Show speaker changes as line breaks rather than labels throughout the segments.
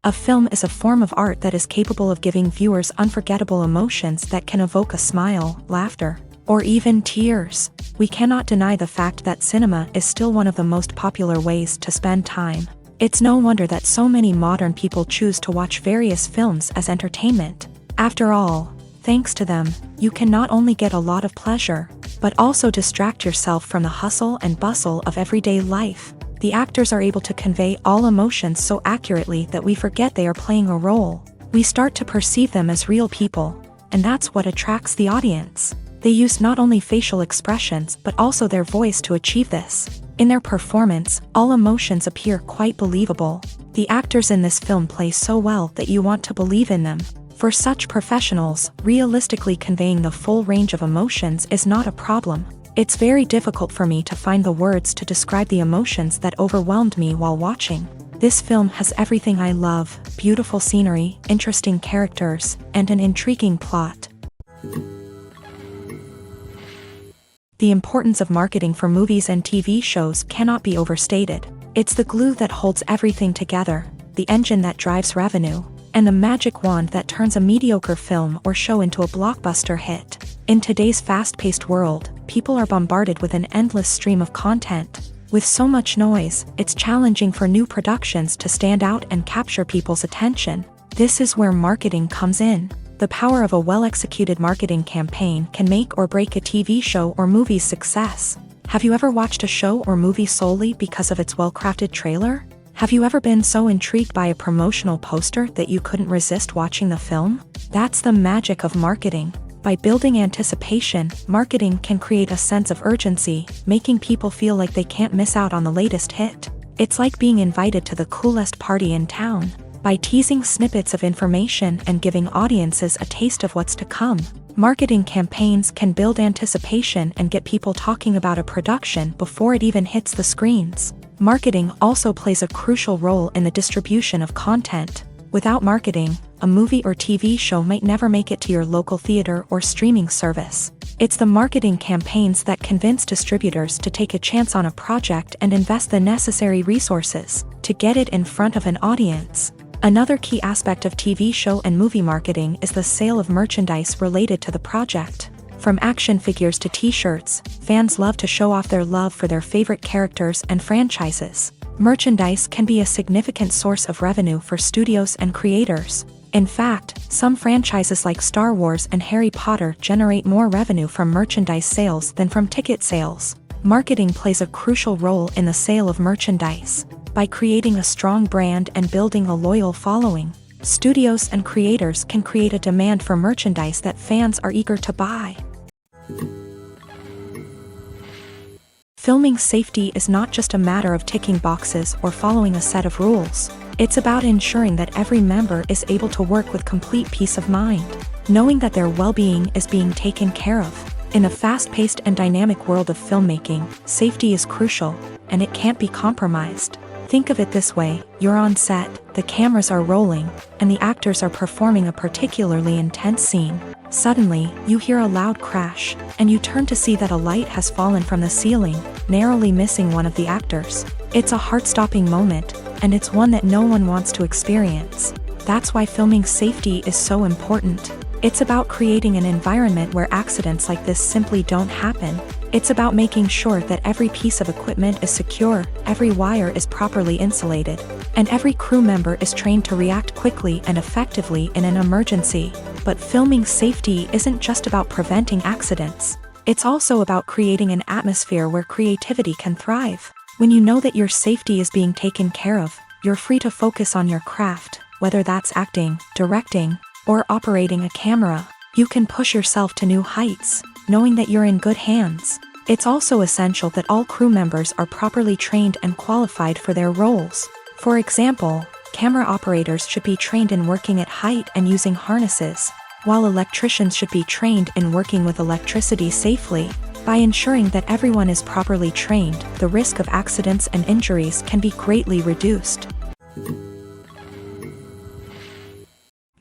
A film is a form of art that is capable of giving viewers unforgettable emotions that can evoke a smile, laughter, or even tears. We cannot deny the fact that cinema is still one of the most popular ways to spend time. It's no wonder that so many modern people choose to watch various films as entertainment. After all, thanks to them, you can not only get a lot of pleasure, but also distract yourself from the hustle and bustle of everyday life. The actors are able to convey all emotions so accurately that we forget they are playing a role. We start to perceive them as real people, and that's what attracts the audience. They use not only facial expressions but also their voice to achieve this. In their performance, all emotions appear quite believable. The actors in this film play so well that you want to believe in them. For such professionals, realistically conveying the full range of emotions is not a problem. It's very difficult for me to find the words to describe the emotions that overwhelmed me while watching. This film has everything I love: beautiful scenery, interesting characters, and an intriguing plot. The importance of marketing for movies and TV shows cannot be overstated. It's the glue that holds everything together, the engine that drives revenue, and the magic wand that turns a mediocre film or show into a blockbuster hit. In today's fast-paced world, people are bombarded with an endless stream of content. With so much noise, it's challenging for new productions to stand out and capture people's attention. This is where marketing comes in. The power of a well-executed marketing campaign can make or break a TV show or movie's success. Have you ever watched a show or movie solely because of its well-crafted trailer? Have you ever been so intrigued by a promotional poster that you couldn't resist watching the film? That's the magic of marketing. By building anticipation, marketing can create a sense of urgency, making people feel like they can't miss out on the latest hit. It's like being invited to the coolest party in town. By teasing snippets of information and giving audiences a taste of what's to come, marketing campaigns can build anticipation and get people talking about a production before it even hits the screens. Marketing also plays a crucial role in the distribution of content. Without marketing, a movie or TV show might never make it to your local theater or streaming service. It's the marketing campaigns that convince distributors to take a chance on a project and invest the necessary resources to get it in front of an audience. Another key aspect of TV show and movie marketing is the sale of merchandise related to the project. From action figures to t-shirts, fans love to show off their love for their favorite characters and franchises. Merchandise can be a significant source of revenue for studios and creators. In fact, some franchises like Star Wars and Harry Potter generate more revenue from merchandise sales than from ticket sales. Marketing plays a crucial role in the sale of merchandise. By creating a strong brand and building a loyal following, studios and creators can create a demand for merchandise that fans are eager to buy. Filming safety is not just a matter of ticking boxes or following a set of rules. It's about ensuring that every member is able to work with complete peace of mind, knowing that their well-being is being taken care of. In the fast-paced and dynamic world of filmmaking, safety is crucial, and it can't be compromised. Think of it this way: you're on set, the cameras are rolling, and the actors are performing a particularly intense scene. Suddenly, you hear a loud crash, and you turn to see that a light has fallen from the ceiling, narrowly missing one of the actors. It's a heart-stopping moment, and it's one that no one wants to experience. That's why filming safety is so important. It's about creating an environment where accidents like this simply don't happen. It's about making sure that every piece of equipment is secure, every wire is properly insulated, and every crew member is trained to react quickly and effectively in an emergency. But filming safety isn't just about preventing accidents. It's also about creating an atmosphere where creativity can thrive. When you know that your safety is being taken care of, you're free to focus on your craft, whether that's acting, directing, or operating a camera. You can push yourself to new heights, knowing that you're in good hands. It's also essential that all crew members are properly trained and qualified for their roles. For example, camera operators should be trained in working at height and using harnesses, while electricians should be trained in working with electricity safely. By ensuring that everyone is properly trained, the risk of accidents and injuries can be greatly reduced.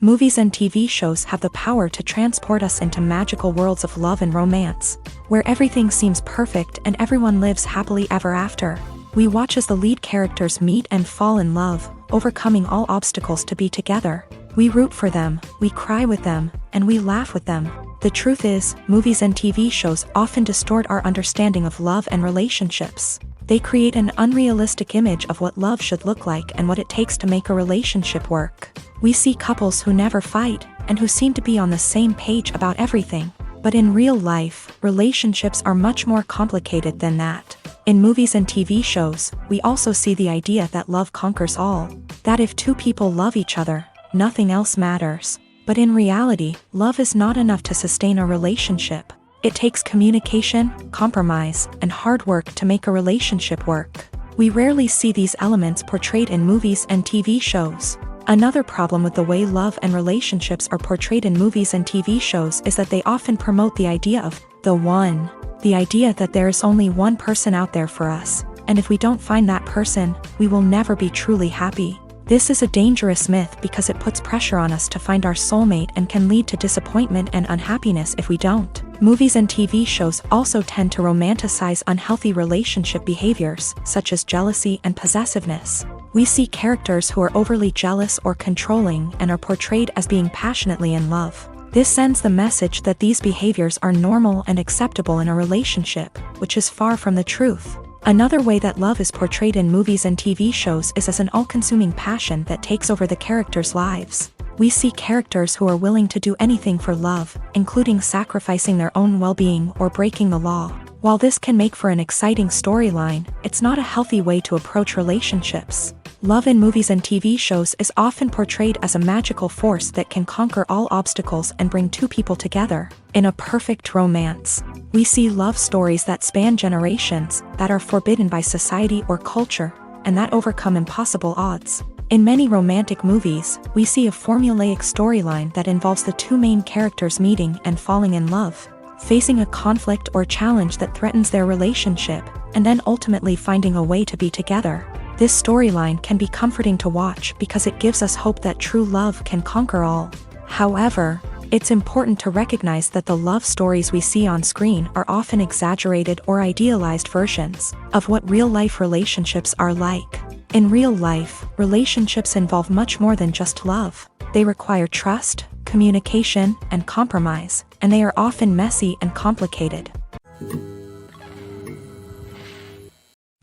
Movies and TV shows have the power to transport us into magical worlds of love and romance, where everything seems perfect and everyone lives happily ever after. We watch as the lead characters meet and fall in love, overcoming all obstacles to be together. We root for them, we cry with them, and we laugh with them. The truth is, movies and TV shows often distort our understanding of love and relationships. They create an unrealistic image of what love should look like and what it takes to make a relationship work. We see couples who never fight, and who seem to be on the same page about everything. But in real life, relationships are much more complicated than that. In movies and TV shows, we also see the idea that love conquers all. That if two people love each other, nothing else matters. But in reality, love is not enough to sustain a relationship. It takes communication, compromise, and hard work to make a relationship work. We rarely see these elements portrayed in movies and TV shows. Another problem with the way love and relationships are portrayed in movies and TV shows is that they often promote the idea of the one. The idea that there is only one person out there for us, and if we don't find that person, we will never be truly happy. This is a dangerous myth because it puts pressure on us to find our soulmate and can lead to disappointment and unhappiness if we don't. Movies and TV shows also tend to romanticize unhealthy relationship behaviors, such as jealousy and possessiveness. We see characters who are overly jealous or controlling and are portrayed as being passionately in love. This sends the message that these behaviors are normal and acceptable in a relationship, which is far from the truth. Another way that love is portrayed in movies and TV shows is as an all-consuming passion that takes over the characters' lives. We see characters who are willing to do anything for love, including sacrificing their own well-being or breaking the law. While this can make for an exciting storyline, it's not a healthy way to approach relationships. Love in movies and TV shows is often portrayed as a magical force that can conquer all obstacles and bring two people together in a perfect romance. We see love stories that span generations, that are forbidden by society or culture, and that overcome impossible odds. In many romantic movies, we see a formulaic storyline that involves the two main characters meeting and falling in love, facing a conflict or challenge that threatens their relationship, and then ultimately finding a way to be together. This storyline can be comforting to watch because it gives us hope that true love can conquer all. However, it's important to recognize that the love stories we see on screen are often exaggerated or idealized versions of what real-life relationships are like. In real life, relationships involve much more than just love. They require trust, communication, and compromise, and they are often messy and complicated.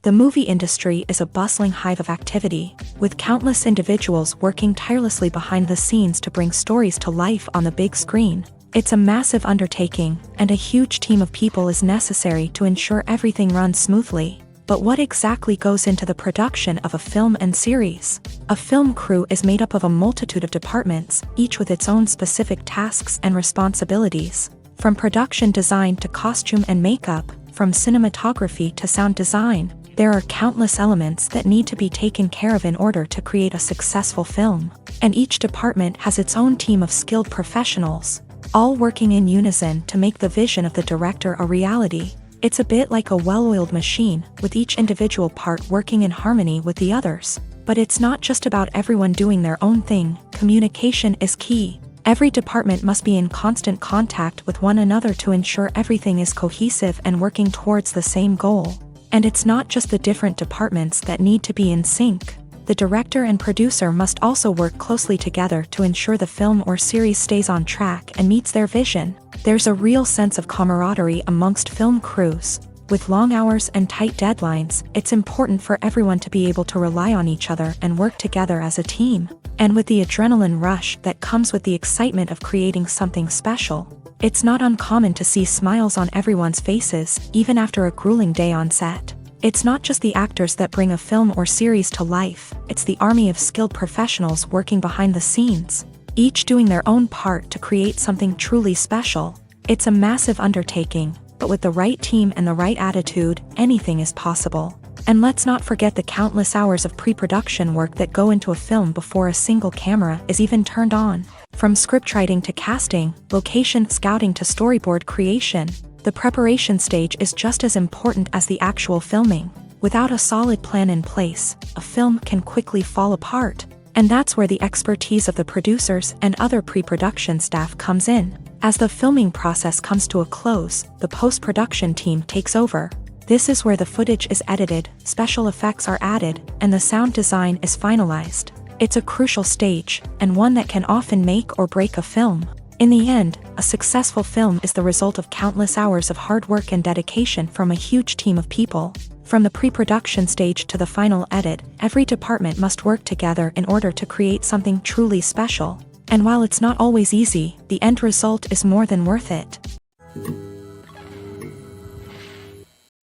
The movie industry is a bustling hive of activity, with countless individuals working tirelessly behind the scenes to bring stories to life on the big screen. It's a massive undertaking, and a huge team of people is necessary to ensure everything runs smoothly. But what exactly goes into the production of a film and series? A film crew is made up of a multitude of departments, each with its own specific tasks and responsibilities. From production design to costume and makeup, from cinematography to sound design, there are countless elements that need to be taken care of in order to create a successful film. And each department has its own team of skilled professionals, all working in unison to make the vision of the director a reality. It's a bit like a well-oiled machine, with each individual part working in harmony with the others. But it's not just about everyone doing their own thing. Communication is key. Every department must be in constant contact with one another to ensure everything is cohesive and working towards the same goal. And it's not just the different departments that need to be in sync. The director and producer must also work closely together to ensure the film or series stays on track and meets their vision. There's a real sense of camaraderie amongst film crews. With long hours and tight deadlines, it's important for everyone to be able to rely on each other and work together as a team. And with the adrenaline rush that comes with the excitement of creating something special, it's not uncommon to see smiles on everyone's faces, even after a grueling day on set. It's not just the actors that bring a film or series to life, it's the army of skilled professionals working behind the scenes, each doing their own part to create something truly special. It's a massive undertaking, but with the right team and the right attitude, anything is possible. And let's not forget the countless hours of pre-production work that go into a film before a single camera is even turned on. From scriptwriting to casting, location scouting to storyboard creation, the preparation stage is just as important as the actual filming. Without a solid plan in place, a film can quickly fall apart. And that's where the expertise of the producers and other pre-production staff comes in. As the filming process comes to a close, the post-production team takes over. This is where the footage is edited, special effects are added, and the sound design is finalized. It's a crucial stage, and one that can often make or break a film. In the end, a successful film is the result of countless hours of hard work and dedication from a huge team of people. From the pre-production stage to the final edit, every department must work together in order to create something truly special. And while it's not always easy, the end result is more than worth it.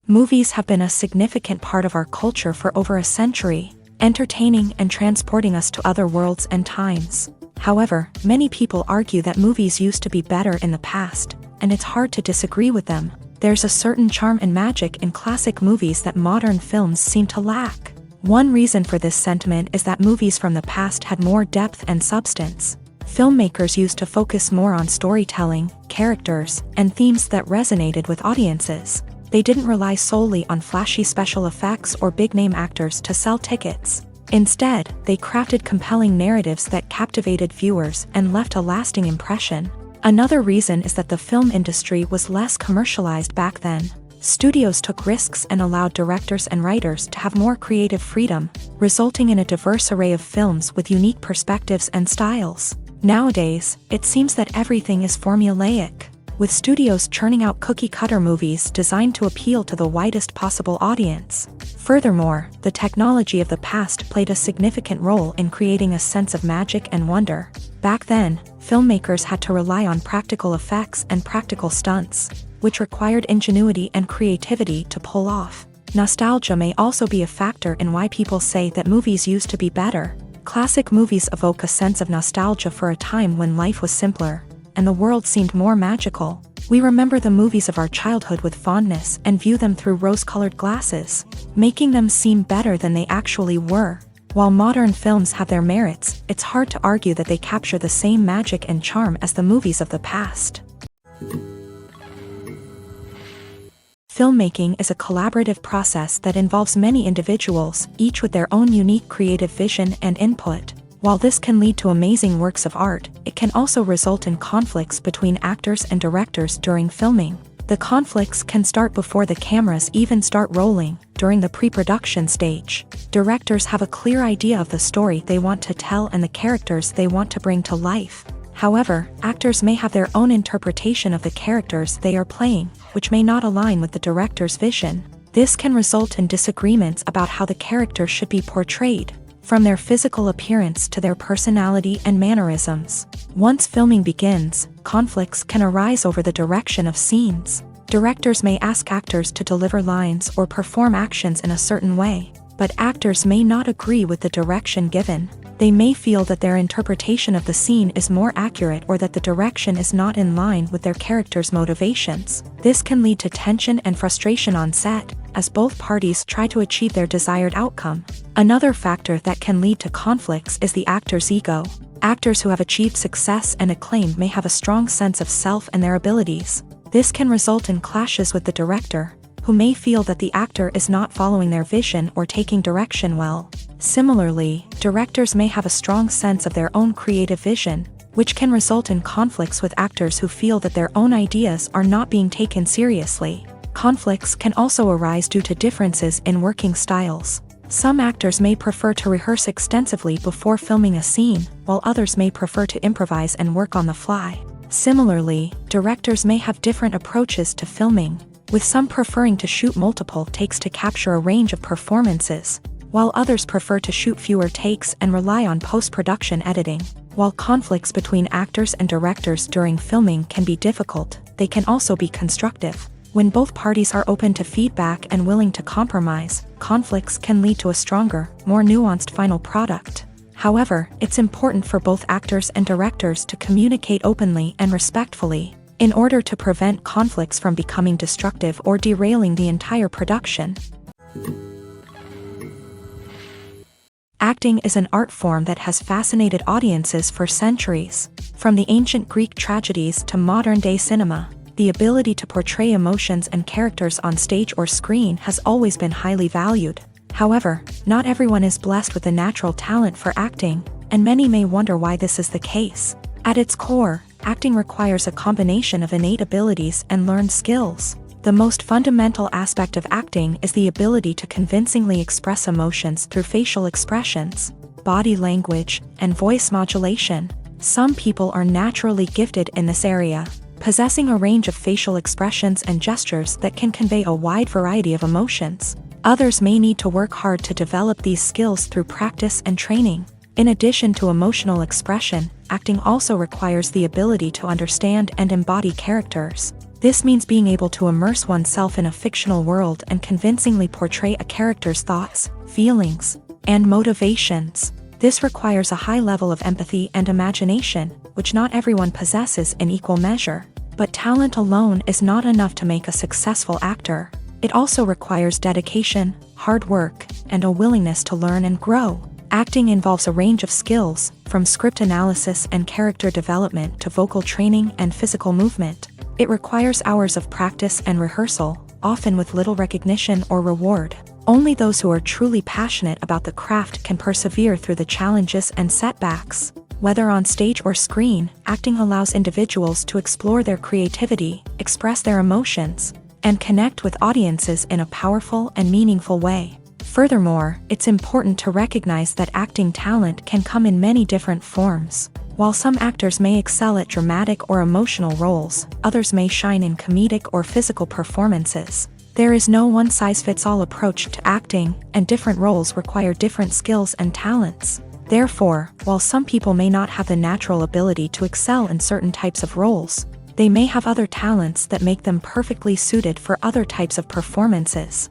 Movies have been a significant part of our culture for over a century, entertaining and transporting us to other worlds and times. However, many people argue that movies used to be better in the past, and it's hard to disagree with them. There's a certain charm and magic in classic movies that modern films seem to lack. One reason for this sentiment is that movies from the past had more depth and substance. Filmmakers used to focus more on storytelling, characters, and themes that resonated with audiences. They didn't rely solely on flashy special effects or big-name actors to sell tickets. Instead, they crafted compelling narratives that captivated viewers and left a lasting impression. Another reason is that the film industry was less commercialized back then. Studios took risks and allowed directors and writers to have more creative freedom, resulting in a diverse array of films with unique perspectives and styles. Nowadays, it seems that everything is formulaic, with studios churning out cookie-cutter movies designed to appeal to the widest possible audience. Furthermore, the technology of the past played a significant role in creating a sense of magic and wonder. Back then, filmmakers had to rely on practical effects and practical stunts, which required ingenuity and creativity to pull off. Nostalgia may also be a factor in why people say that movies used to be better. Classic movies evoke a sense of nostalgia for a time when life was simpler, and the world seemed more magical. We remember the movies of our childhood with fondness and view them through rose-colored glasses, making them seem better than they actually were. While modern films have their merits, it's hard to argue that they capture the same magic and charm as the movies of the past. Filmmaking is a collaborative process that involves many individuals, each with their own unique creative vision and input. While this can lead to amazing works of art, it can also result in conflicts between actors and directors during filming. The conflicts can start before the cameras even start rolling, during the pre-production stage. Directors have a clear idea of the story they want to tell and the characters they want to bring to life. However, actors may have their own interpretation of the characters they are playing, which may not align with the director's vision. This can result in disagreements about how the characters should be portrayed, from their physical appearance to their personality and mannerisms. Once filming begins, conflicts can arise over the direction of scenes. Directors may ask actors to deliver lines or perform actions in a certain way, but actors may not agree with the direction given. They may feel that their interpretation of the scene is more accurate or that the direction is not in line with their character's motivations. This can lead to tension and frustration on set, as both parties try to achieve their desired outcome. Another factor that can lead to conflicts is the actor's ego. Actors who have achieved success and acclaim may have a strong sense of self and their abilities. This can result in clashes with the director, who may feel that the actor is not following their vision or taking direction well. Similarly, directors may have a strong sense of their own creative vision, which can result in conflicts with actors who feel that their own ideas are not being taken seriously. Conflicts can also arise due to differences in working styles. Some actors may prefer to rehearse extensively before filming a scene, while others may prefer to improvise and work on the fly. Similarly, directors may have different approaches to filming, with some preferring to shoot multiple takes to capture a range of performances, while others prefer to shoot fewer takes and rely on post-production editing. While conflicts between actors and directors during filming can be difficult, they can also be constructive. When both parties are open to feedback and willing to compromise, conflicts can lead to a stronger, more nuanced final product. However, it's important for both actors and directors to communicate openly and respectfully, in order to prevent conflicts from becoming destructive or derailing the entire production. Acting is an art form that has fascinated audiences for centuries. From the ancient Greek tragedies to modern-day cinema, the ability to portray emotions and characters on stage or screen has always been highly valued. However, not everyone is blessed with a natural talent for acting, and many may wonder why this is the case. At its core, acting requires a combination of innate abilities and learned skills. The most fundamental aspect of acting is the ability to convincingly express emotions through facial expressions, body language, and voice modulation. Some people are naturally gifted in this area, possessing a range of facial expressions and gestures that can convey a wide variety of emotions. Others may need to work hard to develop these skills through practice and training. In addition to emotional expression, acting also requires the ability to understand and embody characters. This means being able to immerse oneself in a fictional world and convincingly portray a character's thoughts, feelings, and motivations. This requires a high level of empathy and imagination, which not everyone possesses in equal measure. But talent alone is not enough to make a successful actor. It also requires dedication, hard work, and a willingness to learn and grow. Acting involves a range of skills, from script analysis and character development to vocal training and physical movement. It requires hours of practice and rehearsal, often with little recognition or reward. Only those who are truly passionate about the craft can persevere through the challenges and setbacks. Whether on stage or screen, acting allows individuals to explore their creativity, express their emotions, and connect with audiences in a powerful and meaningful way. Furthermore, it's important to recognize that acting talent can come in many different forms. While some actors may excel at dramatic or emotional roles, others may shine in comedic or physical performances. There is no one-size-fits-all approach to acting, and different roles require different skills and talents. Therefore, while some people may not have the natural ability to excel in certain types of roles, they may have other talents that make them perfectly suited for other types of performances.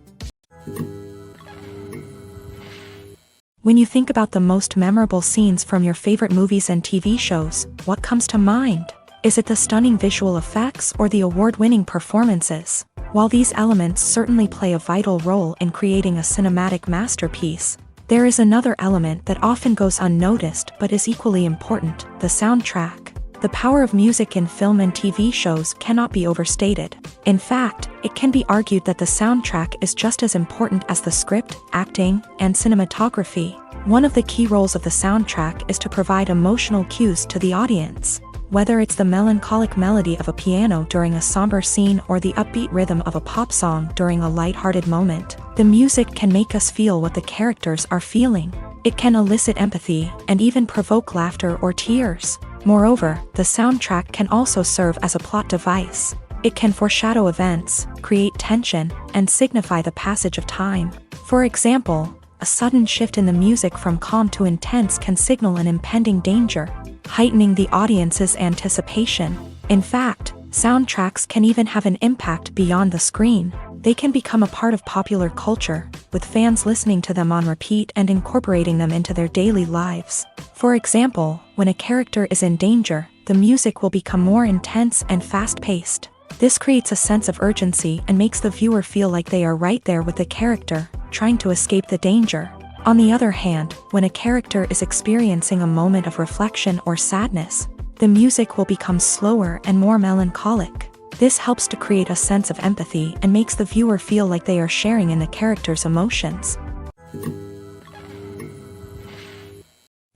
When you think about the most memorable scenes from your favorite movies and TV shows, what comes to mind? Is it the stunning visual effects or the award-winning performances? While these elements certainly play a vital role in creating a cinematic masterpiece, there is another element that often goes unnoticed but is equally important: the soundtrack. The power of music in film and TV shows cannot be overstated. In fact, it can be argued that the soundtrack is just as important as the script, acting, and cinematography. One of the key roles of the soundtrack is to provide emotional cues to the audience. Whether it's the melancholic melody of a piano during a somber scene or the upbeat rhythm of a pop song during a lighthearted moment, the music can make us feel what the characters are feeling. It can elicit empathy and even provoke laughter or tears. Moreover, the soundtrack can also serve as a plot device. It can foreshadow events, create tension, and signify the passage of time. For example, a sudden shift in the music from calm to intense can signal an impending danger, heightening the audience's anticipation. In fact, soundtracks can even have an impact beyond the screen. They can become a part of popular culture, with fans listening to them on repeat and incorporating them into their daily lives. For example, when a character is in danger, the music will become more intense and fast-paced. This creates a sense of urgency and makes the viewer feel like they are right there with the character, trying to escape the danger. On the other hand, when a character is experiencing a moment of reflection or sadness, the music will become slower and more melancholic. This helps to create a sense of empathy and makes the viewer feel like they are sharing in the character's emotions.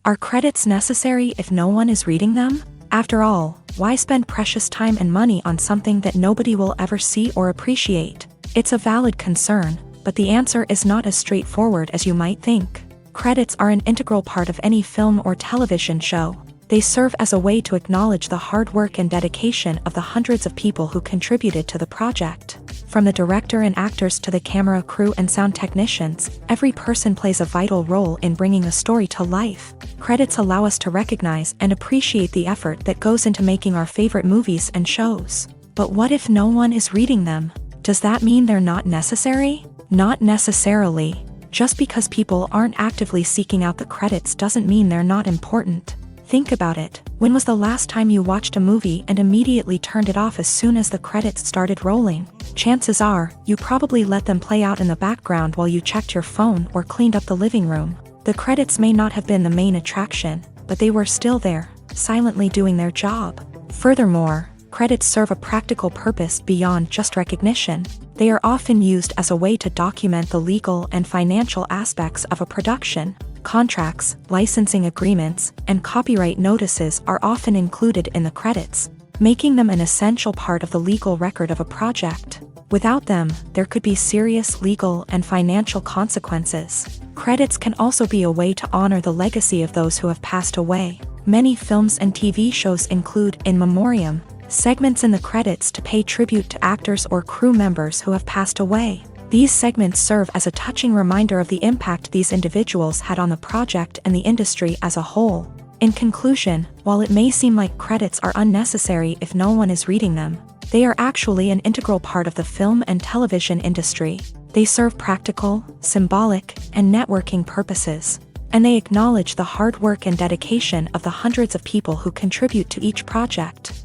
Are credits necessary if no one is reading them? After all, why spend precious time and money on something that nobody will ever see or appreciate? It's a valid concern, but the answer is not as straightforward as you might think. Credits are an integral part of any film or television show. They serve as a way to acknowledge the hard work and dedication of the hundreds of people who contributed to the project. From the director and actors to the camera crew and sound technicians, every person plays a vital role in bringing a story to life. Credits allow us to recognize and appreciate the effort that goes into making our favorite movies and shows. But what if no one is reading them? Does that mean they're not necessary? Not necessarily. Just because people aren't actively seeking out the credits doesn't mean they're not important. Think about it. When was the last time you watched a movie and immediately turned it off as soon as the credits started rolling? Chances are, you probably let them play out in the background while you checked your phone or cleaned up the living room. The credits may not have been the main attraction, but they were still there, silently doing their job. Furthermore, credits serve a practical purpose beyond just recognition. They are often used as a way to document the legal and financial aspects of a production. Contracts, licensing agreements, and copyright notices are often included in the credits, making them an essential part of the legal record of a project. Without them, there could be serious legal and financial consequences. Credits can also be a way to honor the legacy of those who have passed away. Many films and TV shows include in memoriam segments in the credits to pay tribute to actors or crew members who have passed away. These segments serve as a touching reminder of the impact these individuals had on the project and the industry as a whole. In conclusion, while it may seem like credits are unnecessary if no one is reading them, they are actually an integral part of the film and television industry. They serve practical, symbolic, and networking purposes, and they acknowledge the hard work and dedication of the hundreds of people who contribute to each project.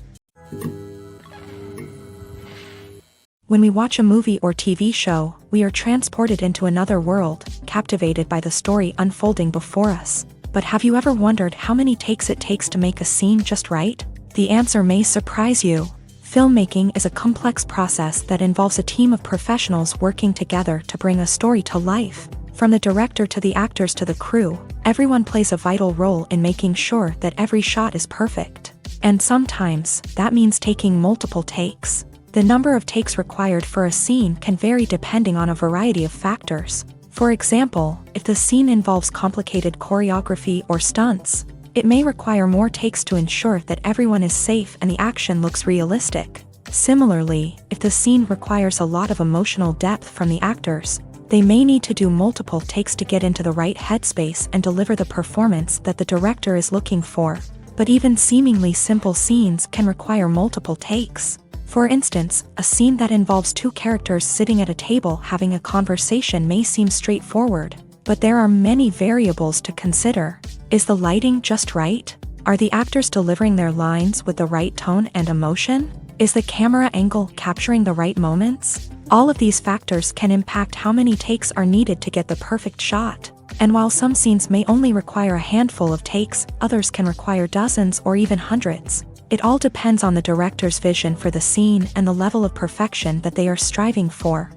When we watch a movie or TV show, we are transported into another world, captivated by the story unfolding before us. But have you ever wondered how many takes it takes to make a scene just right? The answer may surprise you. Filmmaking is a complex process that involves a team of professionals working together to bring a story to life. From the director to the actors to the crew, everyone plays a vital role in making sure that every shot is perfect. And sometimes, that means taking multiple takes. The number of takes required for a scene can vary depending on a variety of factors. For example, if the scene involves complicated choreography or stunts, it may require more takes to ensure that everyone is safe and the action looks realistic. Similarly, if the scene requires a lot of emotional depth from the actors, they may need to do multiple takes to get into the right headspace and deliver the performance that the director is looking for. But even seemingly simple scenes can require multiple takes. For instance, a scene that involves two characters sitting at a table having a conversation may seem straightforward, but there are many variables to consider. Is the lighting just right? Are the actors delivering their lines with the right tone and emotion? Is the camera angle capturing the right moments? All of these factors can impact how many takes are needed to get the perfect shot. And while some scenes may only require a handful of takes, others can require dozens or even hundreds. It all depends on the director's vision for the scene and the level of perfection that they are striving for.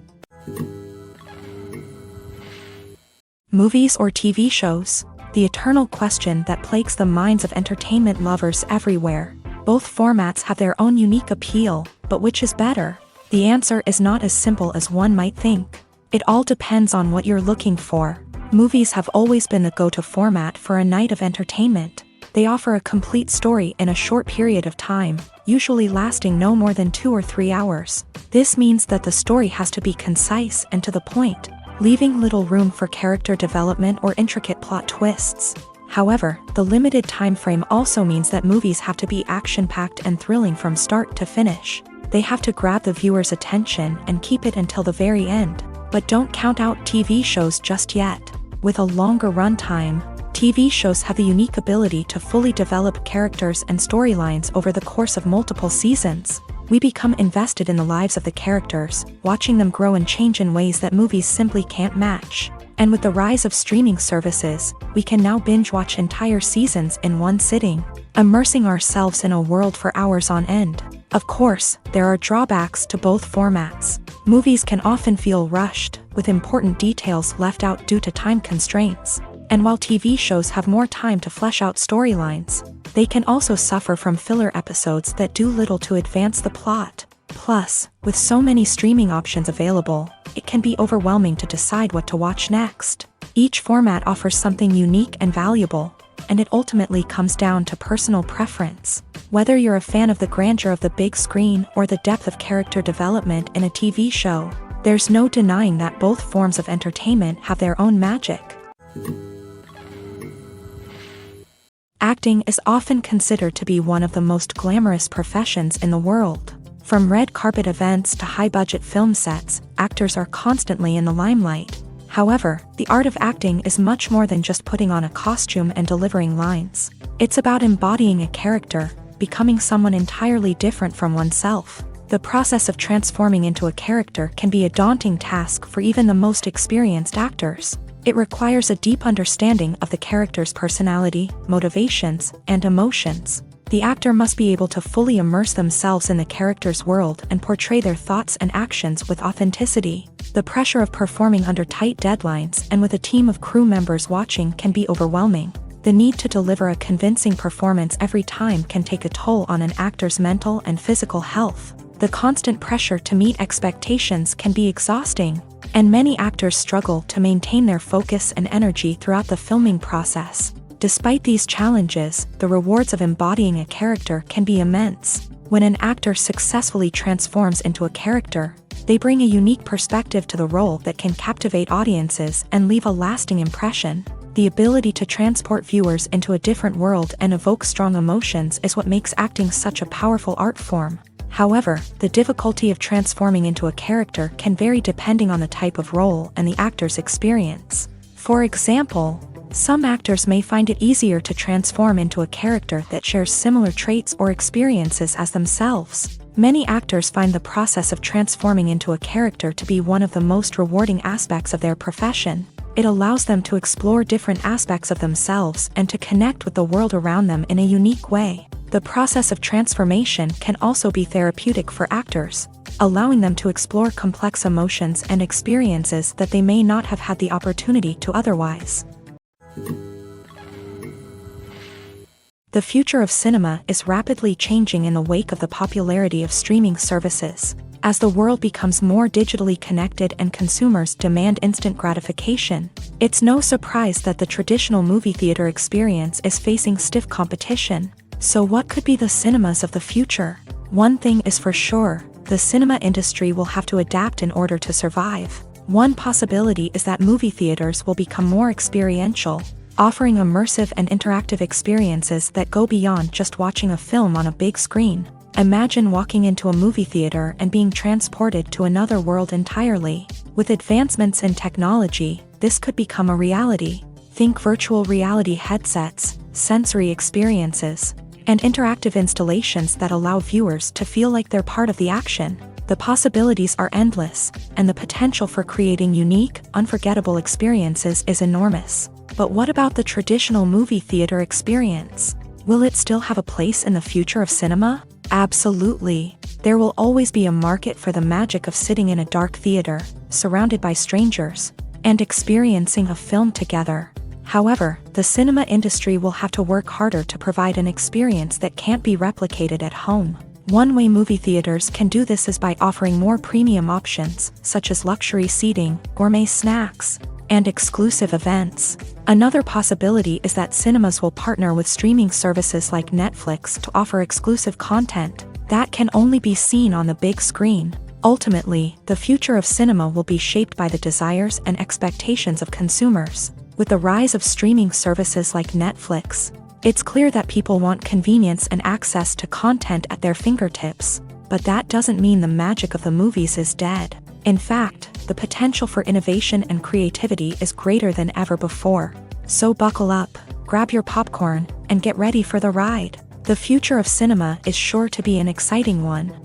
Movies or TV shows? The eternal question that plagues the minds of entertainment lovers everywhere. Both formats have their own unique appeal, but which is better? The answer is not as simple as one might think. It all depends on what you're looking for. Movies have always been the go-to format for a night of entertainment. They offer a complete story in a short period of time, usually lasting no more than 2 or 3 hours. This means that the story has to be concise and to the point, leaving little room for character development or intricate plot twists. However, the limited time frame also means that movies have to be action-packed and thrilling from start to finish. They have to grab the viewer's attention and keep it until the very end. But don't count out TV shows just yet. With a longer runtime, TV shows have the unique ability to fully develop characters and storylines over the course of multiple seasons. We become invested in the lives of the characters, watching them grow and change in ways that movies simply can't match. And with the rise of streaming services, we can now binge-watch entire seasons in one sitting, immersing ourselves in a world for hours on end. Of course, there are drawbacks to both formats. Movies can often feel rushed, with important details left out due to time constraints. And while TV shows have more time to flesh out storylines, they can also suffer from filler episodes that do little to advance the plot. Plus, with so many streaming options available, it can be overwhelming to decide what to watch next. Each format offers something unique and valuable, and it ultimately comes down to personal preference. Whether you're a fan of the grandeur of the big screen or the depth of character development in a TV show, there's no denying that both forms of entertainment have their own magic. Acting is often considered to be one of the most glamorous professions in the world. From red carpet events to high-budget film sets, actors are constantly in the limelight. However, the art of acting is much more than just putting on a costume and delivering lines. It's about embodying a character, becoming someone entirely different from oneself. The process of transforming into a character can be a daunting task for even the most experienced actors. It requires a deep understanding of the character's personality, motivations, and emotions. The actor must be able to fully immerse themselves in the character's world and portray their thoughts and actions with authenticity. The pressure of performing under tight deadlines and with a team of crew members watching can be overwhelming. The need to deliver a convincing performance every time can take a toll on an actor's mental and physical health. The constant pressure to meet expectations can be exhausting, and many actors struggle to maintain their focus and energy throughout the filming process. Despite these challenges, the rewards of embodying a character can be immense. When an actor successfully transforms into a character, they bring a unique perspective to the role that can captivate audiences and leave a lasting impression. The ability to transport viewers into a different world and evoke strong emotions is what makes acting such a powerful art form. However, the difficulty of transforming into a character can vary depending on the type of role and the actor's experience. For example, some actors may find it easier to transform into a character that shares similar traits or experiences as themselves. Many actors find the process of transforming into a character to be one of the most rewarding aspects of their profession. It allows them to explore different aspects of themselves and to connect with the world around them in a unique way. The process of transformation can also be therapeutic for actors, allowing them to explore complex emotions and experiences that they may not have had the opportunity to otherwise. The future of cinema is rapidly changing in the wake of the popularity of streaming services. As the world becomes more digitally connected and consumers demand instant gratification, it's no surprise that the traditional movie theater experience is facing stiff competition. So what could be the cinemas of the future? One thing is for sure, the cinema industry will have to adapt in order to survive. One possibility is that movie theaters will become more experiential, offering immersive and interactive experiences that go beyond just watching a film on a big screen. Imagine walking into a movie theater and being transported to another world entirely. With advancements in technology, this could become a reality. Think virtual reality headsets, sensory experiences, and interactive installations that allow viewers to feel like they're part of the action. The possibilities are endless, and the potential for creating unique, unforgettable experiences is enormous. But what about the traditional movie theater experience? Will it still have a place in the future of cinema? Absolutely. There will always be a market for the magic of sitting in a dark theater, surrounded by strangers, and experiencing a film together. However, the cinema industry will have to work harder to provide an experience that can't be replicated at home. One way movie theaters can do this is by offering more premium options, such as luxury seating, gourmet snacks, and exclusive events. Another possibility is that cinemas will partner with streaming services like Netflix to offer exclusive content that can only be seen on the big screen. Ultimately, the future of cinema will be shaped by the desires and expectations of consumers. With the rise of streaming services like Netflix, it's clear that people want convenience and access to content at their fingertips. But that doesn't mean the magic of the movies is dead. In fact, the potential for innovation and creativity is greater than ever before. So buckle up, grab your popcorn, and get ready for the ride. The future of cinema is sure to be an exciting one.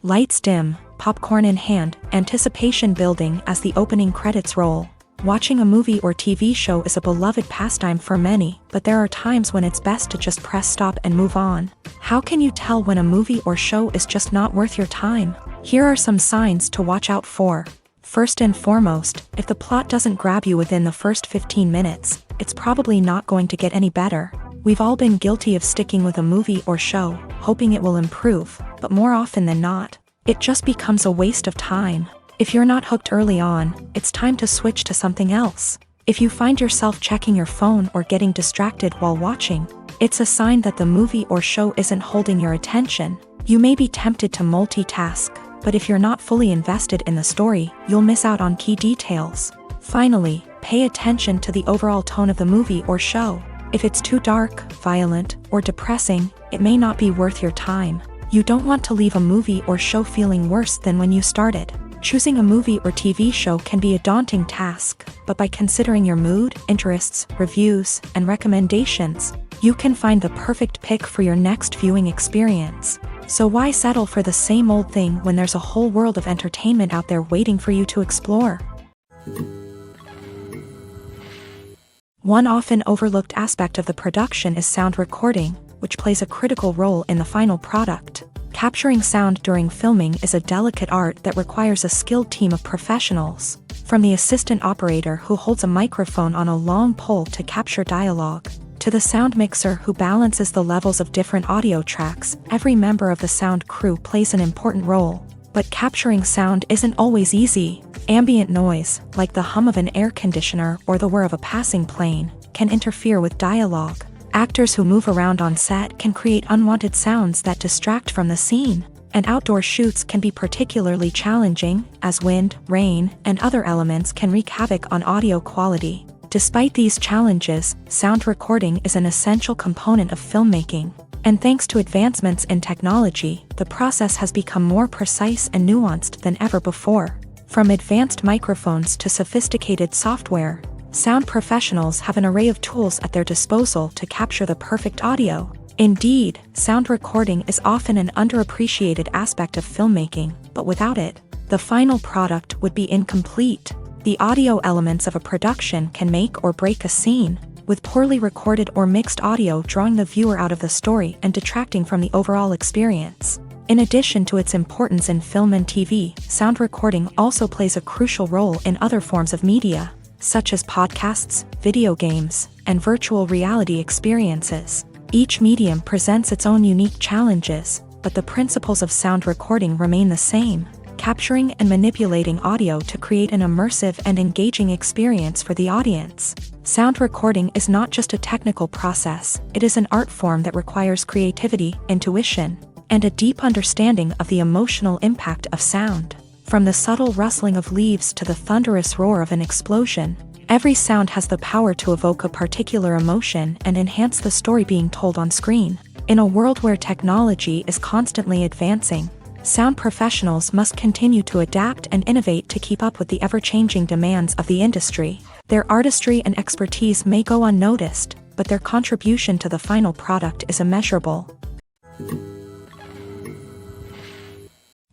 Lights dim, popcorn in hand, anticipation building as the opening credits roll. Watching a movie or TV show is a beloved pastime for many, but there are times when it's best to just press stop and move on. How can you tell when a movie or show is just not worth your time? Here are some signs to watch out for. First and foremost, if the plot doesn't grab you within the first 15 minutes, it's probably not going to get any better. We've all been guilty of sticking with a movie or show, hoping it will improve, but more often than not, it just becomes a waste of time. If you're not hooked early on, it's time to switch to something else. If you find yourself checking your phone or getting distracted while watching, it's a sign that the movie or show isn't holding your attention. You may be tempted to multitask, but if you're not fully invested in the story, you'll miss out on key details. Finally, pay attention to the overall tone of the movie or show. If it's too dark, violent, or depressing, it may not be worth your time. You don't want to leave a movie or show feeling worse than when you started. Choosing a movie or TV show can be a daunting task, but by considering your mood, interests, reviews, and recommendations, you can find the perfect pick for your next viewing experience. So why settle for the same old thing when there's a whole world of entertainment out there waiting for you to explore? One often overlooked aspect of the production is sound recording, which plays a critical role in the final product. Capturing sound during filming is a delicate art that requires a skilled team of professionals, from the assistant operator who holds a microphone on a long pole to capture dialogue. To the sound mixer who balances the levels of different audio tracks, every member of the sound crew plays an important role. But capturing sound isn't always easy. Ambient noise, like the hum of an air conditioner or the whir of a passing plane, can interfere with dialogue. Actors who move around on set can create unwanted sounds that distract from the scene. And outdoor shoots can be particularly challenging, as wind, rain, and other elements can wreak havoc on audio quality. Despite these challenges, sound recording is an essential component of filmmaking. And thanks to advancements in technology, the process has become more precise and nuanced than ever before. From advanced microphones to sophisticated software, sound professionals have an array of tools at their disposal to capture the perfect audio. Indeed, sound recording is often an underappreciated aspect of filmmaking, but without it, the final product would be incomplete. The audio elements of a production can make or break a scene, with poorly recorded or mixed audio drawing the viewer out of the story and detracting from the overall experience. In addition to its importance in film and TV, sound recording also plays a crucial role in other forms of media, such as podcasts, video games, and virtual reality experiences. Each medium presents its own unique challenges, but the principles of sound recording remain the same: capturing and manipulating audio to create an immersive and engaging experience for the audience. Sound recording is not just a technical process, it is an art form that requires creativity, intuition, and a deep understanding of the emotional impact of sound. From the subtle rustling of leaves to the thunderous roar of an explosion, every sound has the power to evoke a particular emotion and enhance the story being told on screen. In a world where technology is constantly advancing, sound professionals must continue to adapt and innovate to keep up with the ever-changing demands of the industry. Their artistry and expertise may go unnoticed, but their contribution to the final product is immeasurable.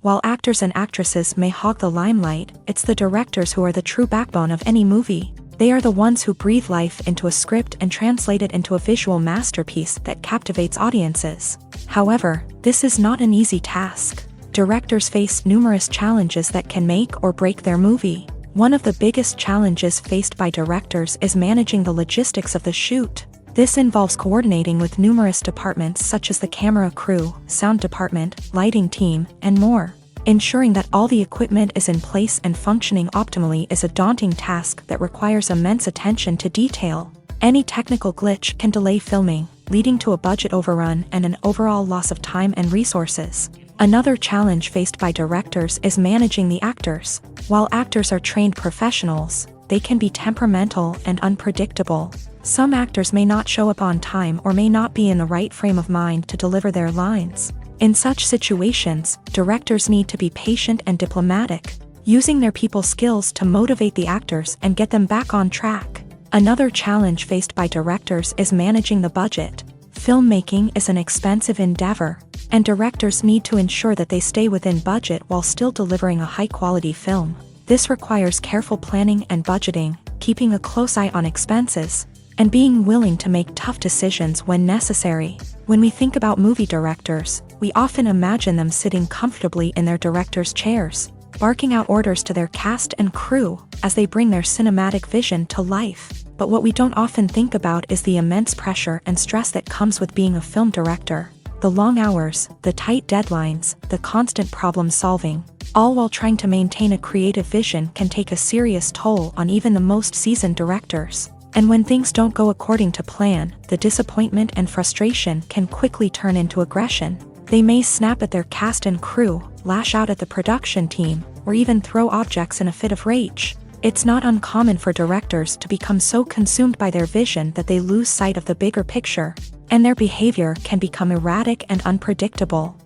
While actors and actresses may hog the limelight, it's the directors who are the true backbone of any movie. They are the ones who breathe life into a script and translate it into a visual masterpiece that captivates audiences. However, this is not an easy task. Directors face numerous challenges that can make or break their movie. One of the biggest challenges faced by directors is managing the logistics of the shoot. This involves coordinating with numerous departments such as the camera crew, sound department, lighting team, and more. Ensuring that all the equipment is in place and functioning optimally is a daunting task that requires immense attention to detail. Any technical glitch can delay filming, leading to a budget overrun and an overall loss of time and resources. Another challenge faced by directors is managing the actors. While actors are trained professionals, they can be temperamental and unpredictable. Some actors may not show up on time or may not be in the right frame of mind to deliver their lines. In such situations, directors need to be patient and diplomatic, using their people skills to motivate the actors and get them back on track. Another challenge faced by directors is managing the budget. Filmmaking is an expensive endeavor, and directors need to ensure that they stay within budget while still delivering a high-quality film. This requires careful planning and budgeting, keeping a close eye on expenses, and being willing to make tough decisions when necessary. When we think about movie directors, we often imagine them sitting comfortably in their director's chairs, barking out orders to their cast and crew as they bring their cinematic vision to life. But what we don't often think about is the immense pressure and stress that comes with being a film director. The long hours, the tight deadlines, the constant problem solving, all while trying to maintain a creative vision can take a serious toll on even the most seasoned directors. And when things don't go according to plan, the disappointment and frustration can quickly turn into aggression. They may snap at their cast and crew, lash out at the production team, or even throw objects in a fit of rage. It's not uncommon for directors to become so consumed by their vision that they lose sight of the bigger picture, and their behavior can become erratic and unpredictable.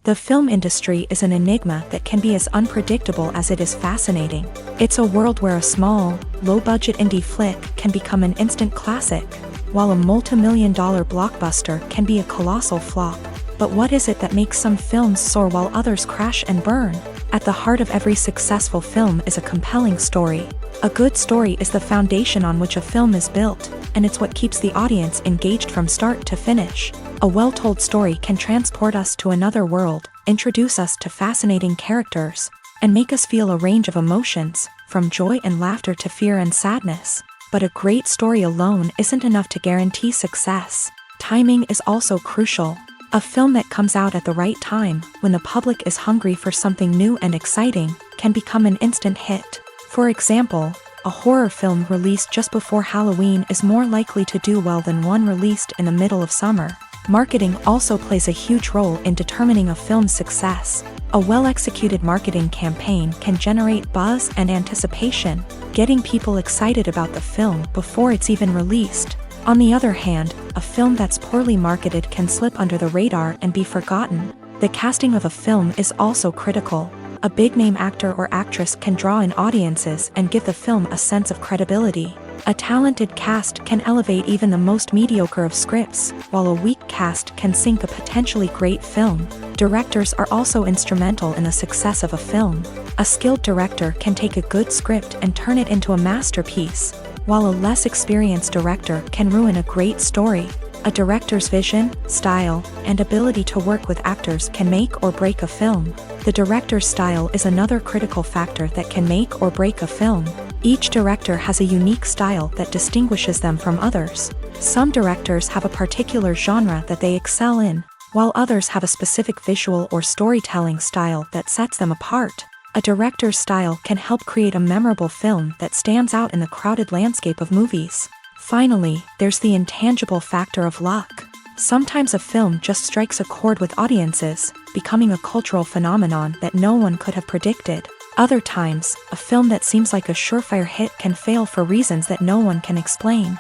The film industry is an enigma that can be as unpredictable as it is fascinating. It's a world where a small, low-budget indie flick can become an instant classic, while a multi-million-dollar blockbuster can be a colossal flop. But what is it that makes some films soar while others crash and burn? At the heart of every successful film is a compelling story. A good story is the foundation on which a film is built, and it's what keeps the audience engaged from start to finish. A well-told story can transport us to another world, introduce us to fascinating characters, and make us feel a range of emotions, from joy and laughter to fear and sadness. But a great story alone isn't enough to guarantee success. Timing is also crucial. A film that comes out at the right time, when the public is hungry for something new and exciting, can become an instant hit. For example, a horror film released just before Halloween is more likely to do well than one released in the middle of summer. Marketing also plays a huge role in determining a film's success. A well-executed marketing campaign can generate buzz and anticipation, getting people excited about the film before it's even released. On the other hand, a film that's poorly marketed can slip under the radar and be forgotten. The casting of a film is also critical. A big-name actor or actress can draw in audiences and give the film a sense of credibility. A talented cast can elevate even the most mediocre of scripts, while a weak cast can sink a potentially great film. Directors are also instrumental in the success of a film. A skilled director can take a good script and turn it into a masterpiece, while a less experienced director can ruin a great story. A director's vision, style, and ability to work with actors can make or break a film. The director's style is another critical factor that can make or break a film. Each director has a unique style that distinguishes them from others. Some directors have a particular genre that they excel in, while others have a specific visual or storytelling style that sets them apart. A director's style can help create a memorable film that stands out in the crowded landscape of movies. Finally, there's the intangible factor of luck. Sometimes a film just strikes a chord with audiences, becoming a cultural phenomenon that no one could have predicted. Other times, a film that seems like a surefire hit can fail for reasons that no one can explain.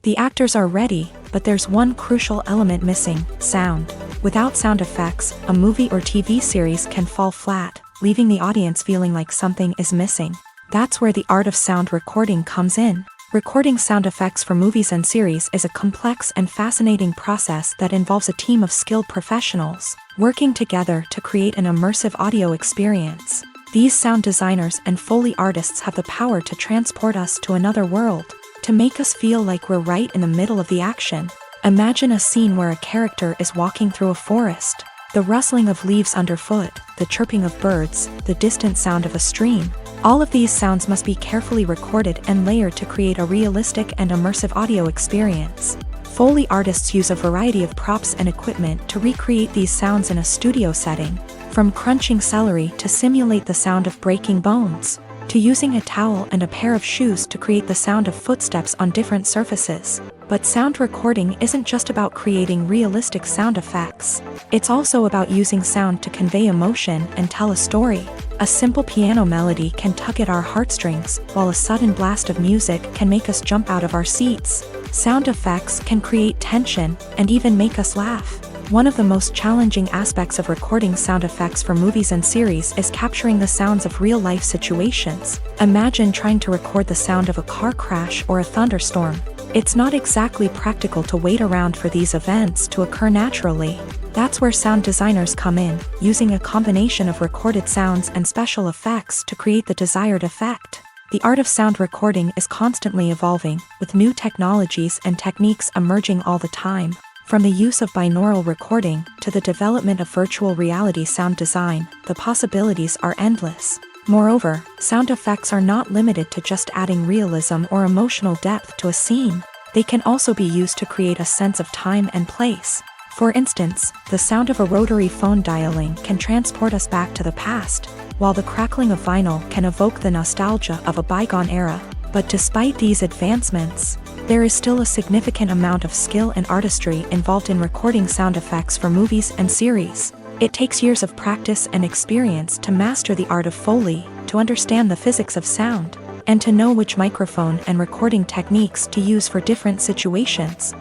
The actors are ready, but there's one crucial element missing: sound. Without sound effects, a movie or TV series can fall flat, leaving the audience feeling like something is missing. That's where the art of sound recording comes in. Recording sound effects for movies and series is a complex and fascinating process that involves a team of skilled professionals working together to create an immersive audio experience. These sound designers and Foley artists have the power to transport us to another world, to make us feel like we're right in the middle of the action. Imagine a scene where a character is walking through a forest. The rustling of leaves underfoot, the chirping of birds, the distant sound of a stream. All of these sounds must be carefully recorded and layered to create a realistic and immersive audio experience. Foley artists use a variety of props and equipment to recreate these sounds in a studio setting, from crunching celery to simulate the sound of breaking bones, to using a towel and a pair of shoes to create the sound of footsteps on different surfaces. But sound recording isn't just about creating realistic sound effects. It's also about using sound to convey emotion and tell a story. A simple piano melody can tug at our heartstrings, while a sudden blast of music can make us jump out of our seats. Sound effects can create tension and even make us laugh. One of the most challenging aspects of recording sound effects for movies and series is capturing the sounds of real-life situations. Imagine trying to record the sound of a car crash or a thunderstorm. It's not exactly practical to wait around for these events to occur naturally. That's where sound designers come in, using a combination of recorded sounds and special effects to create the desired effect. The art of sound recording is constantly evolving, with new technologies and techniques emerging all the time. From the use of binaural recording to the development of virtual reality sound design, the possibilities are endless. Moreover, sound effects are not limited to just adding realism or emotional depth to a scene. They can also be used to create a sense of time and place. For instance, the sound of a rotary phone dialing can transport us back to the past, while the crackling of vinyl can evoke the nostalgia of a bygone era. But despite these advancements, there is still a significant amount of skill and artistry involved in recording sound effects for movies and series. It takes years of practice and experience to master the art of Foley, to understand the physics of sound, and to know which microphone and recording techniques to use for different situations.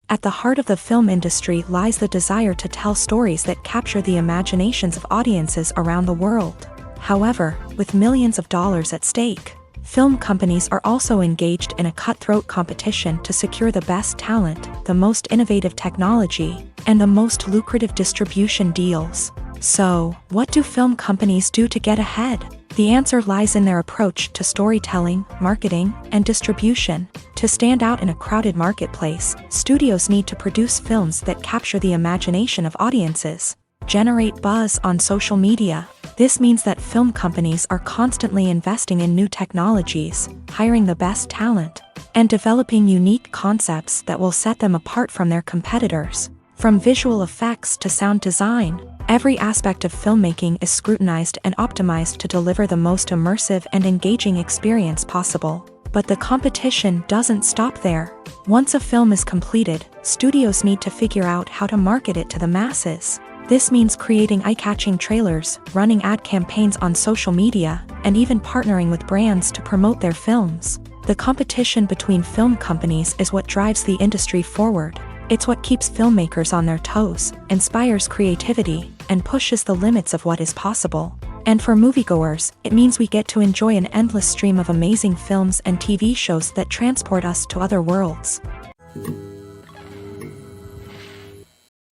At the heart of the film industry lies the desire to tell stories that capture the imaginations of audiences around the world. However, with millions of dollars at stake, film companies are also engaged in a cutthroat competition to secure the best talent, the most innovative technology, and the most lucrative distribution deals. So, what do film companies do to get ahead? The answer lies in their approach to storytelling, marketing, and distribution. To stand out in a crowded marketplace, studios need to produce films that capture the imagination of audiences, generate buzz on social media, This means that film companies are constantly investing in new technologies, hiring the best talent, and developing unique concepts that will set them apart from their competitors. From visual effects to sound design, every aspect of filmmaking is scrutinized and optimized to deliver the most immersive and engaging experience possible. But the competition doesn't stop there. Once a film is completed, studios need to figure out how to market it to the masses. This means creating eye-catching trailers, running ad campaigns on social media, and even partnering with brands to promote their films. The competition between film companies is what drives the industry forward. It's what keeps filmmakers on their toes, inspires creativity, and pushes the limits of what is possible. And for moviegoers, it means we get to enjoy an endless stream of amazing films and TV shows that transport us to other worlds.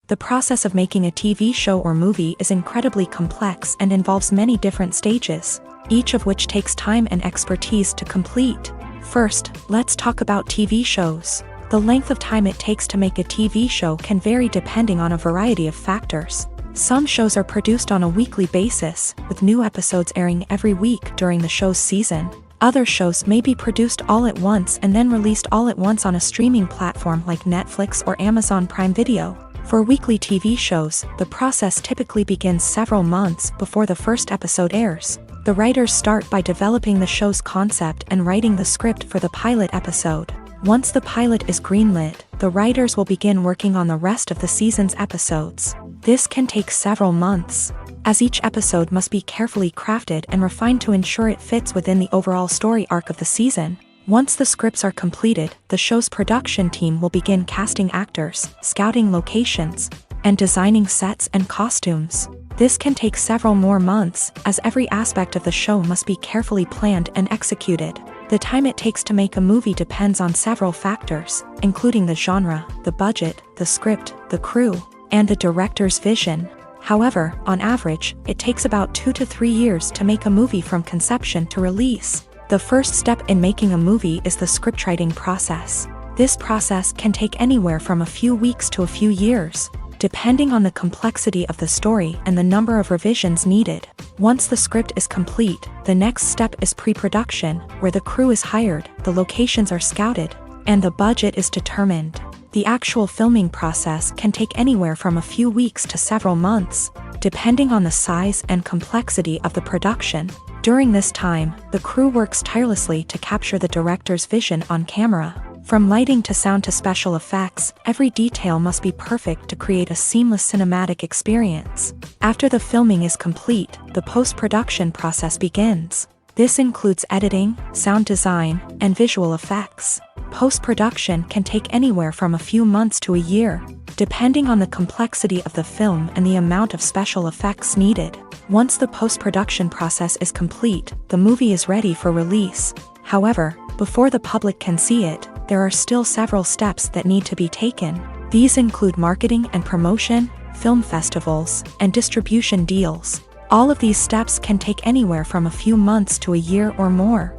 The process of making a TV show or movie is incredibly complex and involves many different stages, each of which takes time and expertise to complete. First, let's talk about TV shows. The length of time it takes to make a TV show can vary depending on a variety of factors. Some shows are produced on a weekly basis, with new episodes airing every week during the show's season. Other shows may be produced all at once and then released all at once on a streaming platform like Netflix or Amazon Prime Video. For weekly TV shows, the process typically begins several months before the first episode airs. The writers start by developing the show's concept and writing the script for the pilot episode. Once the pilot is greenlit, the writers will begin working on the rest of the season's episodes. This can take several months, as each episode must be carefully crafted and refined to ensure it fits within the overall story arc of the season. Once the scripts are completed, the show's production team will begin casting actors, scouting locations, and designing sets and costumes. This can take several more months, as every aspect of the show must be carefully planned and executed. The time it takes to make a movie depends on several factors, including the genre, the budget, the script, the crew, and the director's vision. However, on average, it takes about 2 to 3 years to make a movie from conception to release. The first step in making a movie is the scriptwriting process. This process can take anywhere from a few weeks to a few years, depending on the complexity of the story and the number of revisions needed. Once the script is complete, the next step is pre-production, where the crew is hired, the locations are scouted, and the budget is determined. The actual filming process can take anywhere from a few weeks to several months, depending on the size and complexity of the production. During this time, the crew works tirelessly to capture the director's vision on camera. From lighting to sound to special effects, every detail must be perfect to create a seamless cinematic experience. After the filming is complete, the post-production process begins. This includes editing, sound design, and visual effects. Post-production can take anywhere from a few months to a year, depending on the complexity of the film and the amount of special effects needed. Once the post-production process is complete, the movie is ready for release. However, before the public can see it, there are still several steps that need to be taken. These include marketing and promotion, film festivals, and distribution deals. All of these steps can take anywhere from a few months to a year or more.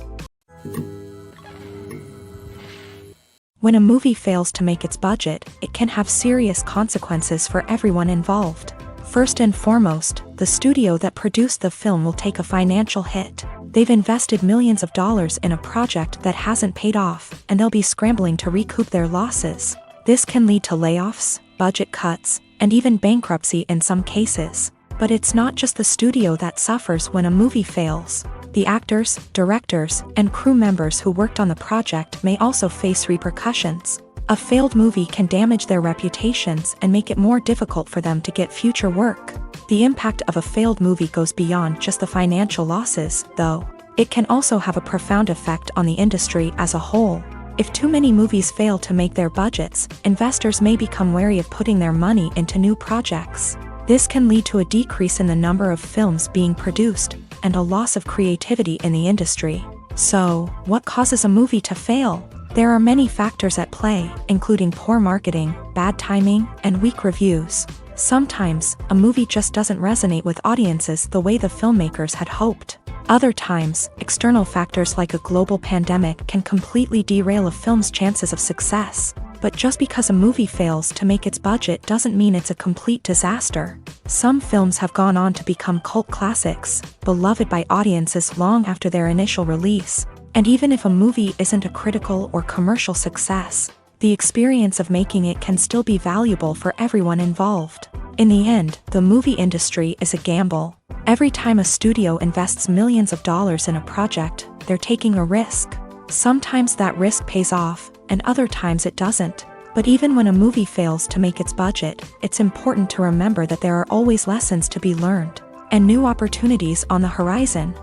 When a movie fails to make its budget, it can have serious consequences for everyone involved. First and foremost, the studio that produced the film will take a financial hit. They've invested millions of dollars in a project that hasn't paid off, and they'll be scrambling to recoup their losses. This can lead to layoffs, budget cuts, and even bankruptcy in some cases. But it's not just the studio that suffers when a movie fails. The actors, directors, and crew members who worked on the project may also face repercussions. A failed movie can damage their reputations and make it more difficult for them to get future work. The impact of a failed movie goes beyond just the financial losses, though. It can also have a profound effect on the industry as a whole. If too many movies fail to make their budgets, investors may become wary of putting their money into new projects. This can lead to a decrease in the number of films being produced, and a loss of creativity in the industry. So, what causes a movie to fail? There are many factors at play, including poor marketing, bad timing, and weak reviews. Sometimes, a movie just doesn't resonate with audiences the way the filmmakers had hoped. Other times, external factors like a global pandemic can completely derail a film's chances of success. But just because a movie fails to make its budget doesn't mean it's a complete disaster. Some films have gone on to become cult classics, beloved by audiences long after their initial release. And even if a movie isn't a critical or commercial success, the experience of making it can still be valuable for everyone involved. In the end, the movie industry is a gamble. Every time a studio invests millions of dollars in a project, they're taking a risk. Sometimes that risk pays off, and other times it doesn't. But even when a movie fails to make its budget, it's important to remember that there are always lessons to be learned, and new opportunities on the horizon.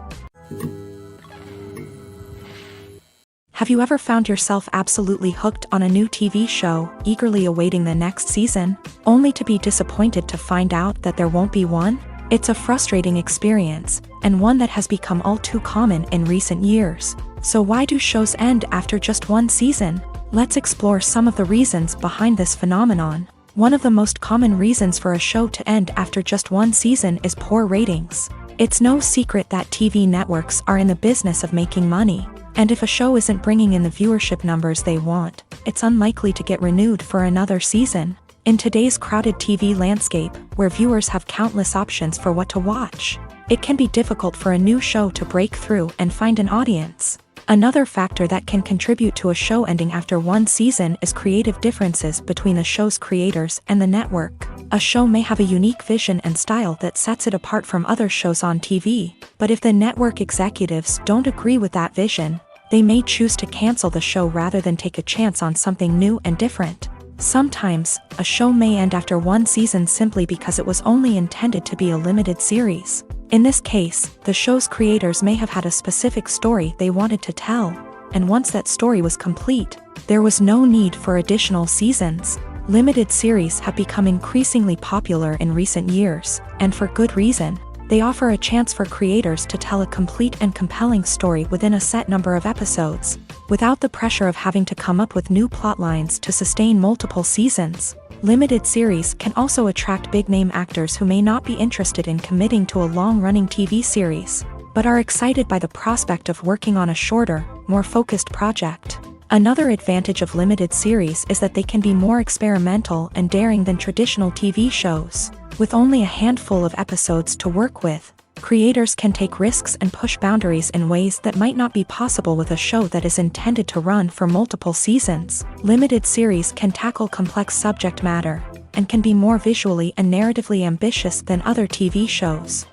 Have you ever found yourself absolutely hooked on a new TV show, eagerly awaiting the next season, only to be disappointed to find out that there won't be one? It's a frustrating experience, and one that has become all too common in recent years. So why do shows end after just one season? Let's explore some of the reasons behind this phenomenon. One of the most common reasons for a show to end after just one season is poor ratings. It's no secret that TV networks are in the business of making money. And if a show isn't bringing in the viewership numbers they want, it's unlikely to get renewed for another season. In today's crowded TV landscape, where viewers have countless options for what to watch, it can be difficult for a new show to break through and find an audience. Another factor that can contribute to a show ending after one season is creative differences between the show's creators and the network. A show may have a unique vision and style that sets it apart from other shows on TV, but if the network executives don't agree with that vision, they may choose to cancel the show rather than take a chance on something new and different. Sometimes, a show may end after one season simply because it was only intended to be a limited series. In this case, the show's creators may have had a specific story they wanted to tell, and once that story was complete, there was no need for additional seasons. Limited series have become increasingly popular in recent years, and for good reason. They offer a chance for creators to tell a complete and compelling story within a set number of episodes, without the pressure of having to come up with new plotlines to sustain multiple seasons. Limited series can also attract big-name actors who may not be interested in committing to a long-running TV series, but are excited by the prospect of working on a shorter, more focused project. Another advantage of limited series is that they can be more experimental and daring than traditional TV shows. With only a handful of episodes to work with, creators can take risks and push boundaries in ways that might not be possible with a show that is intended to run for multiple seasons. Limited series can tackle complex subject matter, and can be more visually and narratively ambitious than other TV shows.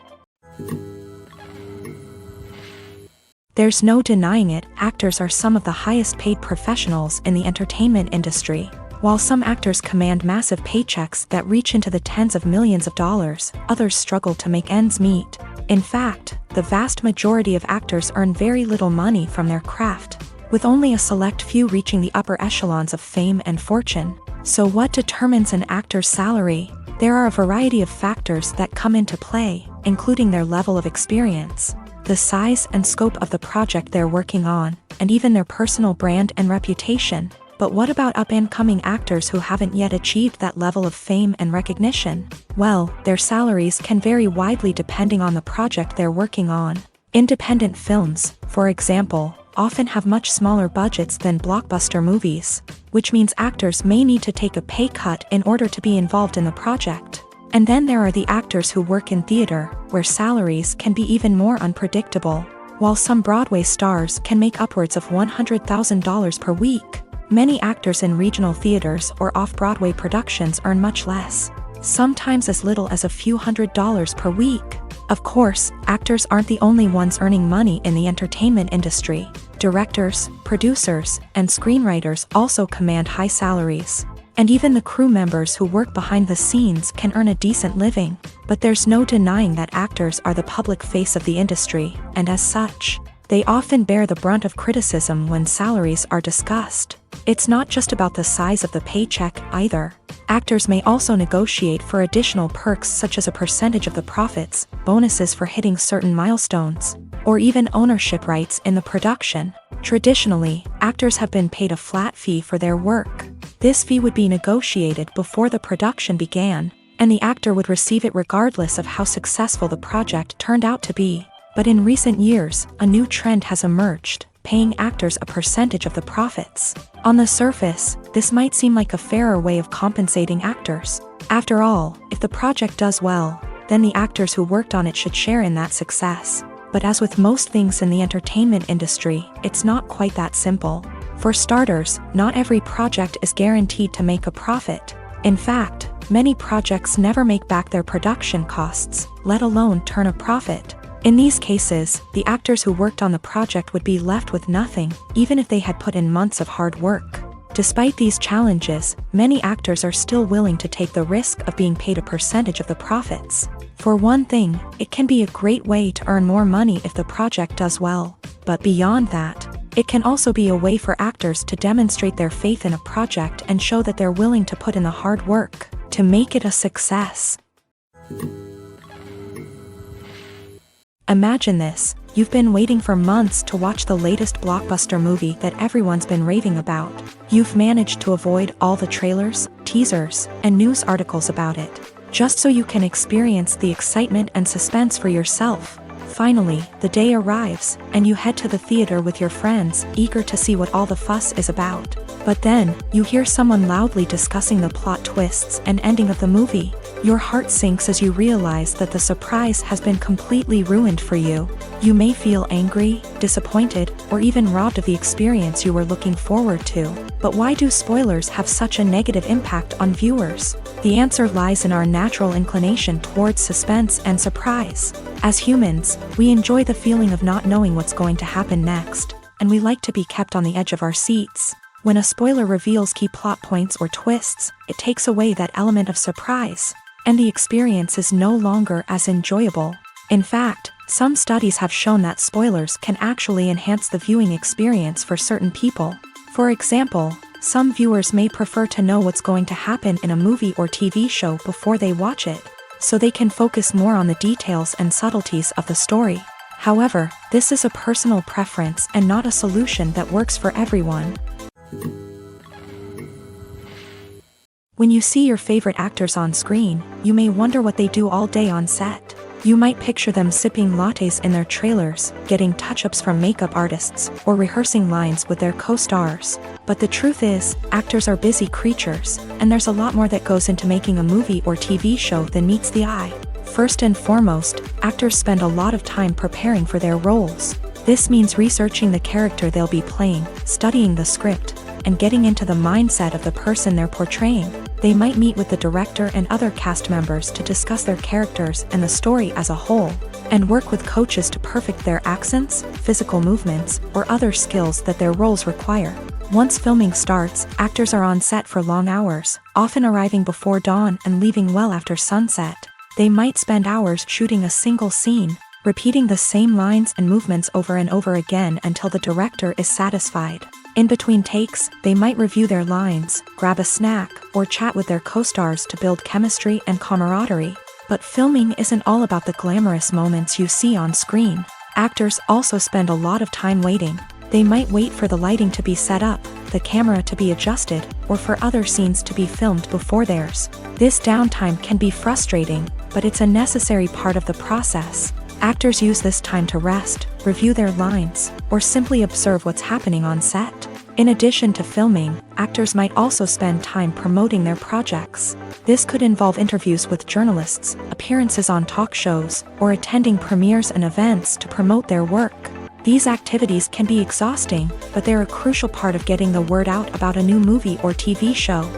There's no denying it, actors are some of the highest paid professionals in the entertainment industry. While some actors command massive paychecks that reach into the tens of millions of dollars, others struggle to make ends meet. In fact, the vast majority of actors earn very little money from their craft, with only a select few reaching the upper echelons of fame and fortune. So what determines an actor's salary? There are a variety of factors that come into play, including their level of experience, the size and scope of the project they're working on, and even their personal brand and reputation. But what about up-and-coming actors who haven't yet achieved that level of fame and recognition? Well, their salaries can vary widely depending on the project they're working on. Independent films, for example, often have much smaller budgets than blockbuster movies, which means actors may need to take a pay cut in order to be involved in the project. And then there are the actors who work in theater, where salaries can be even more unpredictable. While some Broadway stars can make upwards of $100,000 per week, many actors in regional theaters or off-Broadway productions earn much less, sometimes as little as a few $100s per week. Of course, actors aren't the only ones earning money in the entertainment industry. Directors, producers, and screenwriters also command high salaries. And even the crew members who work behind the scenes can earn a decent living. But there's no denying that actors are the public face of the industry, and as such, they often bear the brunt of criticism when salaries are discussed. It's not just about the size of the paycheck, either. Actors may also negotiate for additional perks such as a percentage of the profits, bonuses for hitting certain milestones, or even ownership rights in the production. Traditionally, actors have been paid a flat fee for their work. This fee would be negotiated before the production began, and the actor would receive it regardless of how successful the project turned out to be. But in recent years, a new trend has emerged: paying actors a percentage of the profits. On the surface, this might seem like a fairer way of compensating actors. After all, if the project does well, then the actors who worked on it should share in that success. But as with most things in the entertainment industry, it's not quite that simple. For starters, not every project is guaranteed to make a profit. In fact, many projects never make back their production costs, let alone turn a profit. In these cases, the actors who worked on the project would be left with nothing, even if they had put in months of hard work. Despite these challenges, many actors are still willing to take the risk of being paid a percentage of the profits. For one thing, it can be a great way to earn more money if the project does well. But beyond that, it can also be a way for actors to demonstrate their faith in a project and show that they're willing to put in the hard work to make it a success. Imagine this. You've been waiting for months to watch the latest blockbuster movie that everyone's been raving about. You've managed to avoid all the trailers, teasers, and news articles about it, just so you can experience the excitement and suspense for yourself. Finally, the day arrives, and you head to the theater with your friends, eager to see what all the fuss is about. But then, you hear someone loudly discussing the plot twists and ending of the movie. Your heart sinks as you realize that the surprise has been completely ruined for you. You may feel angry, disappointed, or even robbed of the experience you were looking forward to. But why do spoilers have such a negative impact on viewers? The answer lies in our natural inclination towards suspense and surprise. As humans, we enjoy the feeling of not knowing what's going to happen next, and we like to be kept on the edge of our seats. When a spoiler reveals key plot points or twists, it takes away that element of surprise, and the experience is no longer as enjoyable. In fact, some studies have shown that spoilers can actually enhance the viewing experience for certain people. For example, some viewers may prefer to know what's going to happen in a movie or TV show before they watch it, so they can focus more on the details and subtleties of the story. However, this is a personal preference and not a solution that works for everyone. When you see your favorite actors on screen, you may wonder what they do all day on set. You might picture them sipping lattes in their trailers, getting touch-ups from makeup artists, or rehearsing lines with their co-stars. But the truth is, actors are busy creatures, and there's a lot more that goes into making a movie or TV show than meets the eye. First and foremost, actors spend a lot of time preparing for their roles. This means researching the character they'll be playing, studying the script, and getting into the mindset of the person they're portraying. They might meet with the director and other cast members to discuss their characters and the story as a whole, and work with coaches to perfect their accents, physical movements, or other skills that their roles require. Once filming starts, actors are on set for long hours, often arriving before dawn and leaving well after sunset. They might spend hours shooting a single scene, repeating the same lines and movements over and over again until the director is satisfied. In between takes, they might review their lines, grab a snack, or chat with their co-stars to build chemistry and camaraderie. But filming isn't all about the glamorous moments you see on screen. Actors also spend a lot of time waiting. They might wait for the lighting to be set up, the camera to be adjusted, or for other scenes to be filmed before theirs. This downtime can be frustrating, but it's a necessary part of the process. Actors use this time to rest, review their lines, or simply observe what's happening on set. In addition to filming, actors might also spend time promoting their projects. This could involve interviews with journalists, appearances on talk shows, or attending premieres and events to promote their work. These activities can be exhausting, but they're a crucial part of getting the word out about a new movie or TV show.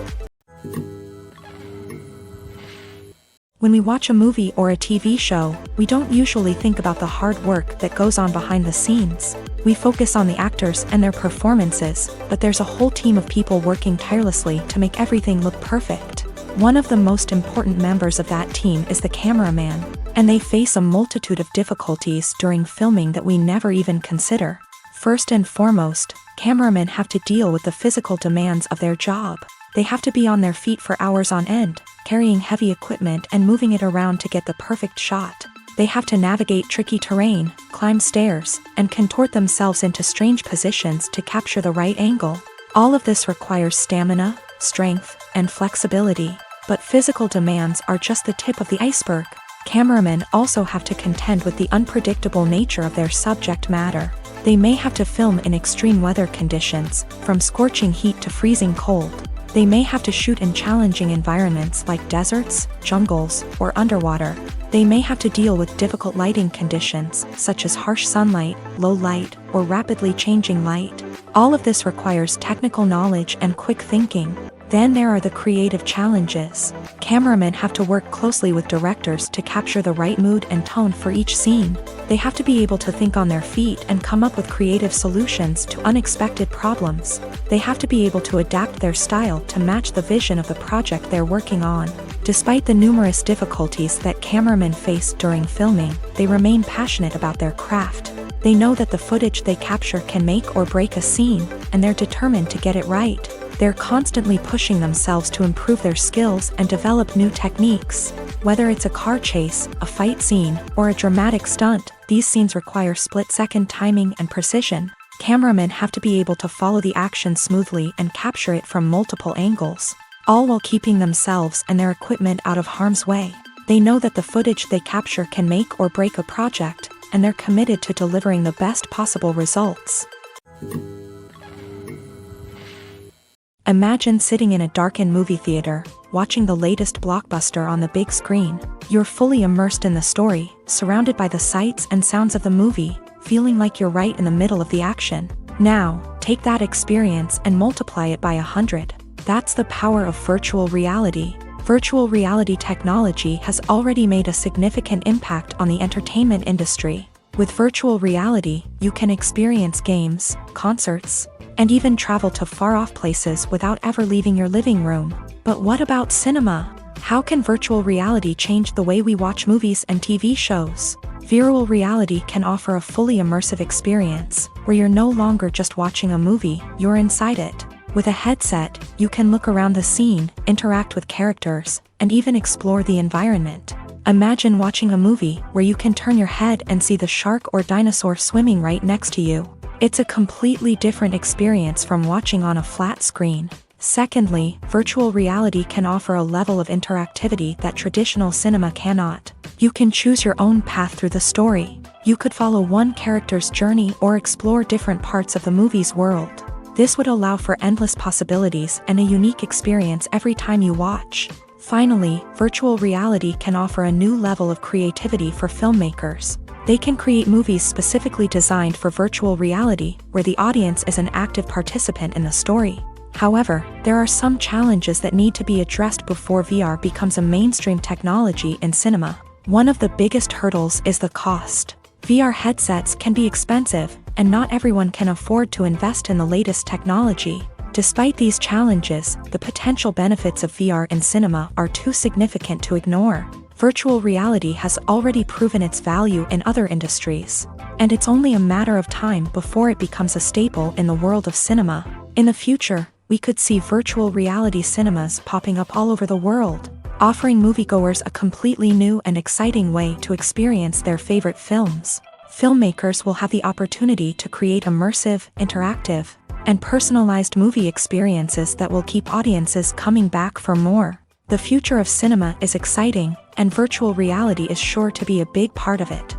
When we watch a movie or a TV show, we don't usually think about the hard work that goes on behind the scenes. We focus on the actors and their performances, but there's a whole team of people working tirelessly to make everything look perfect. One of the most important members of that team is the cameraman, and they face a multitude of difficulties during filming that we never even consider. First and foremost, cameramen have to deal with the physical demands of their job. They have to be on their feet for hours on end, carrying heavy equipment and moving it around to get the perfect shot. They have to navigate tricky terrain, climb stairs, and contort themselves into strange positions to capture the right angle. All of this requires stamina, strength, and flexibility. But physical demands are just the tip of the iceberg. Cameramen also have to contend with the unpredictable nature of their subject matter. They may have to film in extreme weather conditions, from scorching heat to freezing cold. They may have to shoot in challenging environments like deserts, jungles, or underwater. They may have to deal with difficult lighting conditions, such as harsh sunlight, low light, or rapidly changing light. All of this requires technical knowledge and quick thinking. Then there are the creative challenges. Cameramen have to work closely with directors to capture the right mood and tone for each scene. They have to be able to think on their feet and come up with creative solutions to unexpected problems. They have to be able to adapt their style to match the vision of the project they're working on. Despite the numerous difficulties that cameramen face during filming, they remain passionate about their craft. They know that the footage they capture can make or break a scene, and they're determined to get it right. They're constantly pushing themselves to improve their skills and develop new techniques. Whether it's a car chase, a fight scene, or a dramatic stunt, these scenes require split-second timing and precision. Cameramen have to be able to follow the action smoothly and capture it from multiple angles, all while keeping themselves and their equipment out of harm's way. They know that the footage they capture can make or break a project, and they're committed to delivering the best possible results. Imagine sitting in a darkened movie theater, watching the latest blockbuster on the big screen. You're fully immersed in the story, surrounded by the sights and sounds of the movie, feeling like you're right in the middle of the action. Now, take that experience and multiply it by 100. That's the power of virtual reality. Virtual reality technology has already made a significant impact on the entertainment industry. With virtual reality, you can experience games, concerts, and even travel to far-off places without ever leaving your living room. But what about cinema? How can virtual reality change the way we watch movies and TV shows? Virtual reality can offer a fully immersive experience, where you're no longer just watching a movie, you're inside it. With a headset, you can look around the scene, interact with characters, and even explore the environment. Imagine watching a movie where you can turn your head and see the shark or dinosaur swimming right next to you. It's a completely different experience from watching on a flat screen. Secondly, virtual reality can offer a level of interactivity that traditional cinema cannot. You can choose your own path through the story. You could follow one character's journey or explore different parts of the movie's world. This would allow for endless possibilities and a unique experience every time you watch. Finally, virtual reality can offer a new level of creativity for filmmakers. They can create movies specifically designed for virtual reality, where the audience is an active participant in the story. However, there are some challenges that need to be addressed before VR becomes a mainstream technology in cinema. One of the biggest hurdles is the cost. VR headsets can be expensive, and not everyone can afford to invest in the latest technology. Despite these challenges, the potential benefits of VR in cinema are too significant to ignore. Virtual reality has already proven its value in other industries, and it's only a matter of time before it becomes a staple in the world of cinema. In the future, we could see virtual reality cinemas popping up all over the world, offering moviegoers a completely new and exciting way to experience their favorite films. Filmmakers will have the opportunity to create immersive, interactive, and personalized movie experiences that will keep audiences coming back for more. The future of cinema is exciting, and virtual reality is sure to be a big part of it.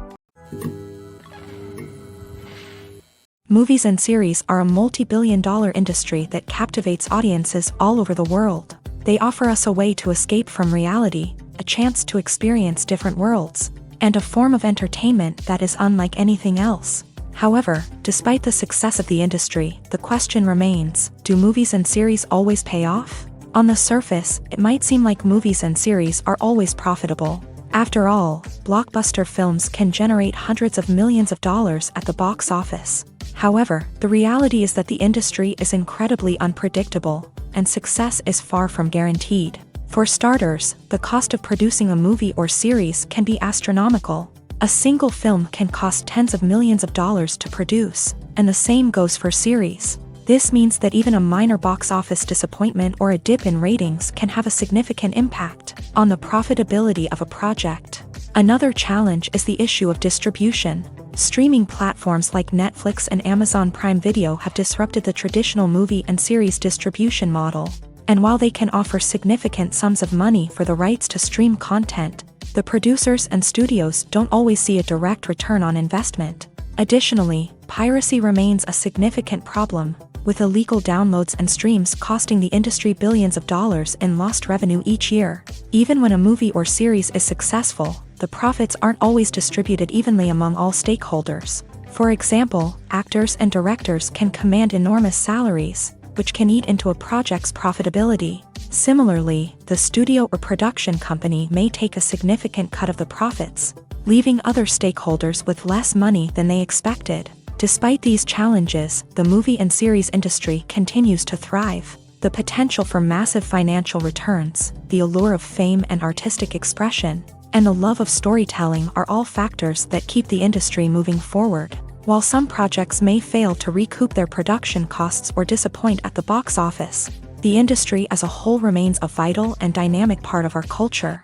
Movies and series are a multi-billion-dollar industry that captivates audiences all over the world. They offer us a way to escape from reality, a chance to experience different worlds, and a form of entertainment that is unlike anything else. However, despite the success of the industry, the question remains, do movies and series always pay off? On the surface, it might seem like movies and series are always profitable. After all, blockbuster films can generate hundreds of millions of dollars at the box office. However, the reality is that the industry is incredibly unpredictable, and success is far from guaranteed. For starters, the cost of producing a movie or series can be astronomical. A single film can cost tens of millions of dollars to produce, and the same goes for series. This means that even a minor box office disappointment or a dip in ratings can have a significant impact on the profitability of a project. Another challenge is the issue of distribution. Streaming platforms like Netflix and Amazon Prime Video have disrupted the traditional movie and series distribution model. And while they can offer significant sums of money for the rights to stream content, the producers and studios don't always see a direct return on investment. Additionally, piracy remains a significant problem, with illegal downloads and streams costing the industry billions of dollars in lost revenue each year. Even when a movie or series is successful, the profits aren't always distributed evenly among all stakeholders. For example, actors and directors can command enormous salaries, which can eat into a project's profitability. Similarly, the studio or production company may take a significant cut of the profits, leaving other stakeholders with less money than they expected. Despite these challenges, the movie and series industry continues to thrive. The potential for massive financial returns, the allure of fame and artistic expression, and the love of storytelling are all factors that keep the industry moving forward. While some projects may fail to recoup their production costs or disappoint at the box office, the industry as a whole remains a vital and dynamic part of our culture.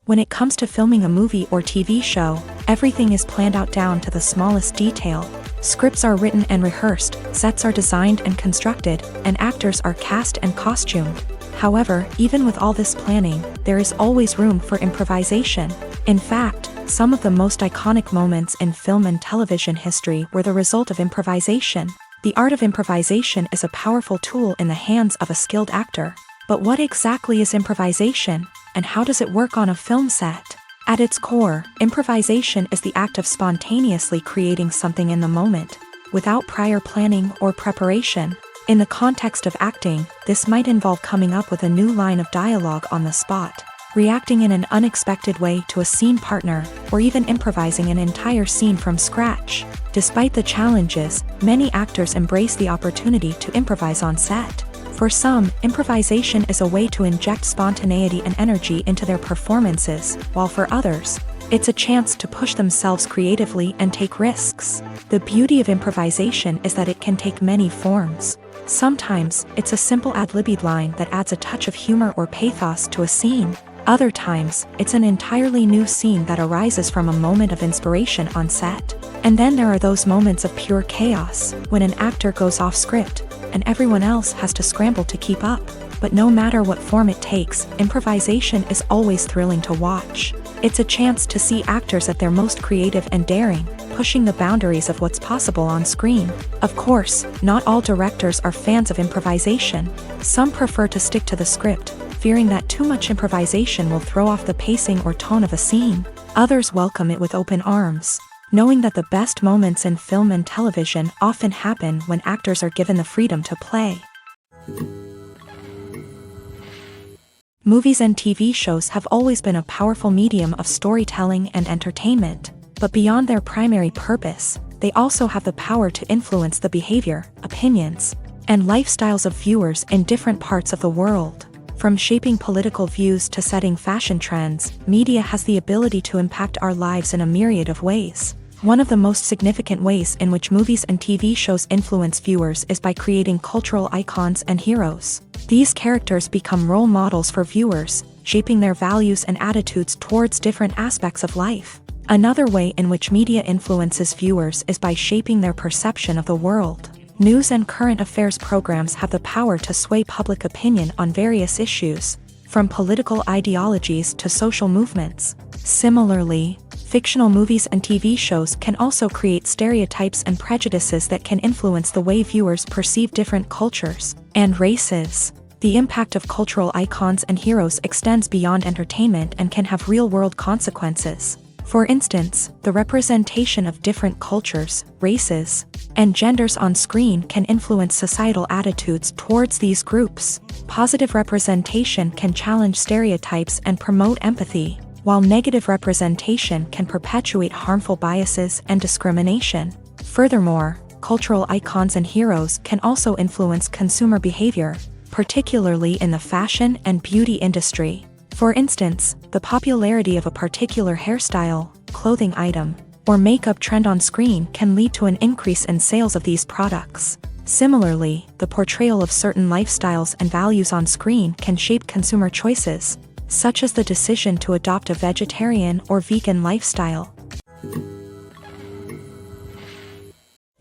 When it comes to filming a movie or TV show, everything is planned out down to the smallest detail. Scripts are written and rehearsed, sets are designed and constructed, and actors are cast and costumed. However, even with all this planning, there is always room for improvisation. In fact, some of the most iconic moments in film and television history were the result of improvisation. The art of improvisation is a powerful tool in the hands of a skilled actor. But what exactly is improvisation, and how does it work on a film set? At its core, improvisation is the act of spontaneously creating something in the moment, without prior planning or preparation. In the context of acting, this might involve coming up with a new line of dialogue on the spot, reacting in an unexpected way to a scene partner, or even improvising an entire scene from scratch. Despite the challenges, many actors embrace the opportunity to improvise on set. For some, improvisation is a way to inject spontaneity and energy into their performances, while for others, it's a chance to push themselves creatively and take risks. The beauty of improvisation is that it can take many forms. Sometimes, it's a simple ad-libbed line that adds a touch of humor or pathos to a scene. Other times, it's an entirely new scene that arises from a moment of inspiration on set. And then there are those moments of pure chaos, when an actor goes off script, and everyone else has to scramble to keep up. But no matter what form it takes, improvisation is always thrilling to watch. It's a chance to see actors at their most creative and daring, pushing the boundaries of what's possible on screen. Of course, not all directors are fans of improvisation. Some prefer to stick to the script, fearing that too much improvisation will throw off the pacing or tone of a scene. Others welcome it with open arms, knowing that the best moments in film and television often happen when actors are given the freedom to play. Movies and TV shows have always been a powerful medium of storytelling and entertainment, but beyond their primary purpose, they also have the power to influence the behavior, opinions, and lifestyles of viewers in different parts of the world. From shaping political views to setting fashion trends, media has the ability to impact our lives in a myriad of ways. One of the most significant ways in which movies and TV shows influence viewers is by creating cultural icons and heroes. These characters become role models for viewers, shaping their values and attitudes towards different aspects of life. Another way in which media influences viewers is by shaping their perception of the world. News and current affairs programs have the power to sway public opinion on various issues, from political ideologies to social movements. Similarly, fictional movies and TV shows can also create stereotypes and prejudices that can influence the way viewers perceive different cultures and races. The impact of cultural icons and heroes extends beyond entertainment and can have real-world consequences. For instance, the representation of different cultures, races, and genders on screen can influence societal attitudes towards these groups. Positive representation can challenge stereotypes and promote empathy, while negative representation can perpetuate harmful biases and discrimination. Furthermore, cultural icons and heroes can also influence consumer behavior, particularly in the fashion and beauty industry. For instance, the popularity of a particular hairstyle, clothing item, or makeup trend on screen can lead to an increase in sales of these products. Similarly, the portrayal of certain lifestyles and values on screen can shape consumer choices, such as the decision to adopt a vegetarian or vegan lifestyle.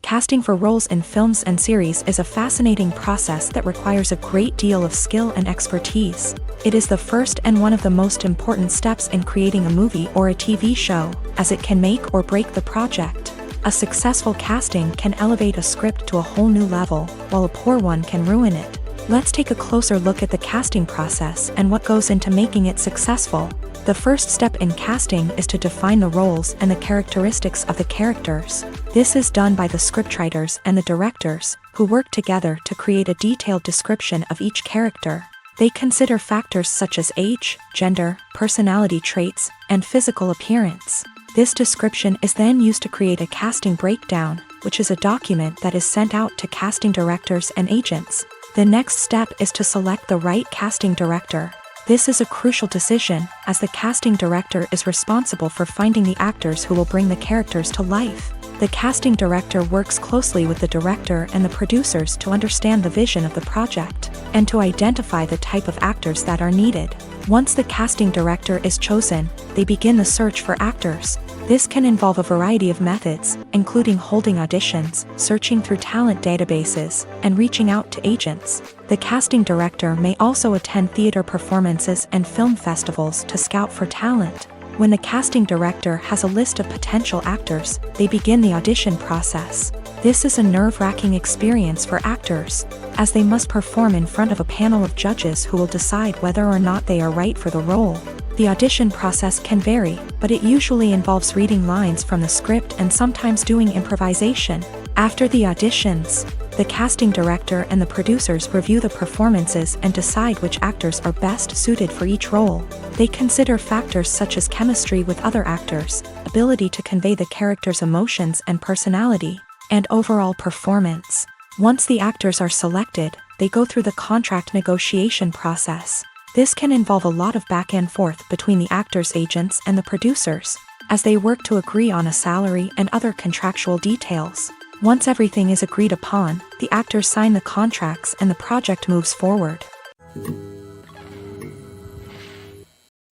Casting for roles in films and series is a fascinating process that requires a great deal of skill and expertise. It is the first and one of the most important steps in creating a movie or a TV show, as it can make or break the project. A successful casting can elevate a script to a whole new level, while a poor one can ruin it. Let's take a closer look at the casting process and what goes into making it successful. The first step in casting is to define the roles and the characteristics of the characters. This is done by the scriptwriters and the directors, who work together to create a detailed description of each character. They consider factors such as age, gender, personality traits, and physical appearance. This description is then used to create a casting breakdown, which is a document that is sent out to casting directors and agents. The next step is to select the right casting director. This is a crucial decision, as the casting director is responsible for finding the actors who will bring the characters to life. The casting director works closely with the director and the producers to understand the vision of the project, and to identify the type of actors that are needed. Once the casting director is chosen, they begin the search for actors. This can involve a variety of methods, including holding auditions, searching through talent databases, and reaching out to agents. The casting director may also attend theater performances and film festivals to scout for talent. When the casting director has a list of potential actors, they begin the audition process. This is a nerve-wracking experience for actors, as they must perform in front of a panel of judges who will decide whether or not they are right for the role. The audition process can vary, but it usually involves reading lines from the script and sometimes doing improvisation. After the auditions, the casting director and the producers review the performances and decide which actors are best suited for each role. They consider factors such as chemistry with other actors, ability to convey the character's emotions and personality, and overall performance. Once the actors are selected, they go through the contract negotiation process. This can involve a lot of back and forth between the actors' agents and the producers, as they work to agree on a salary and other contractual details. Once everything is agreed upon, the actors sign the contracts and the project moves forward.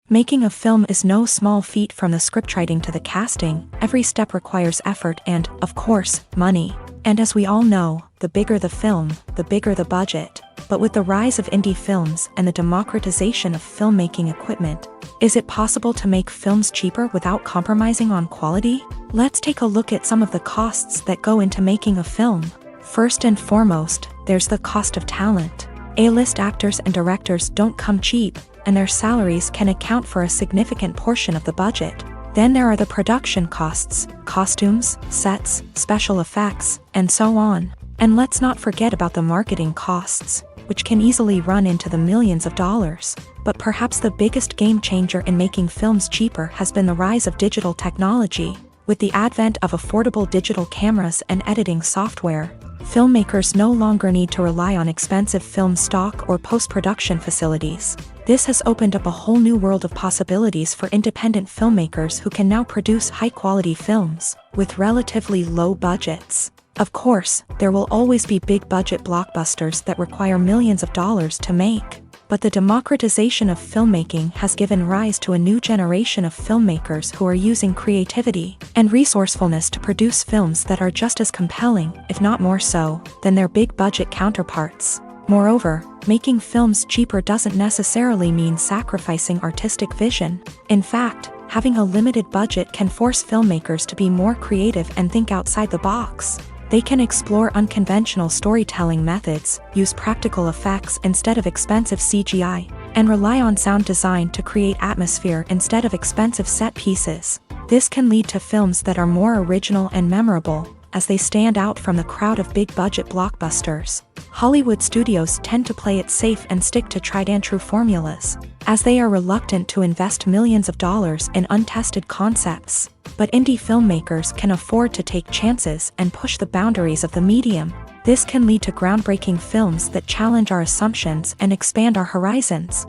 Making a film is no small feat. From the scriptwriting to the casting, every step requires effort and, of course, money. And as we all know, the bigger the film, the bigger the budget. But with the rise of indie films and the democratization of filmmaking equipment, is it possible to make films cheaper without compromising on quality? Let's take a look at some of the costs that go into making a film. First and foremost, there's the cost of talent. A-list actors and directors don't come cheap, and their salaries can account for a significant portion of the budget. Then there are the production costs, costumes, sets, special effects, and so on. And let's not forget about the marketing costs, which can easily run into the millions of dollars. But perhaps the biggest game changer in making films cheaper has been the rise of digital technology. With the advent of affordable digital cameras and editing software, filmmakers no longer need to rely on expensive film stock or post-production facilities. This has opened up a whole new world of possibilities for independent filmmakers who can now produce high-quality films with relatively low budgets. Of course, there will always be big-budget blockbusters that require millions of dollars to make. But the democratization of filmmaking has given rise to a new generation of filmmakers who are using creativity and resourcefulness to produce films that are just as compelling, if not more so, than their big-budget counterparts. Moreover, making films cheaper doesn't necessarily mean sacrificing artistic vision. In fact, having a limited budget can force filmmakers to be more creative and think outside the box. They can explore unconventional storytelling methods, use practical effects instead of expensive CGI, and rely on sound design to create atmosphere instead of expensive set pieces. This can lead to films that are more original and memorable, as they stand out from the crowd of big-budget blockbusters. Hollywood studios tend to play it safe and stick to tried-and-true formulas, as they are reluctant to invest millions of dollars in untested concepts. But indie filmmakers can afford to take chances and push the boundaries of the medium. This can lead to groundbreaking films that challenge our assumptions and expand our horizons.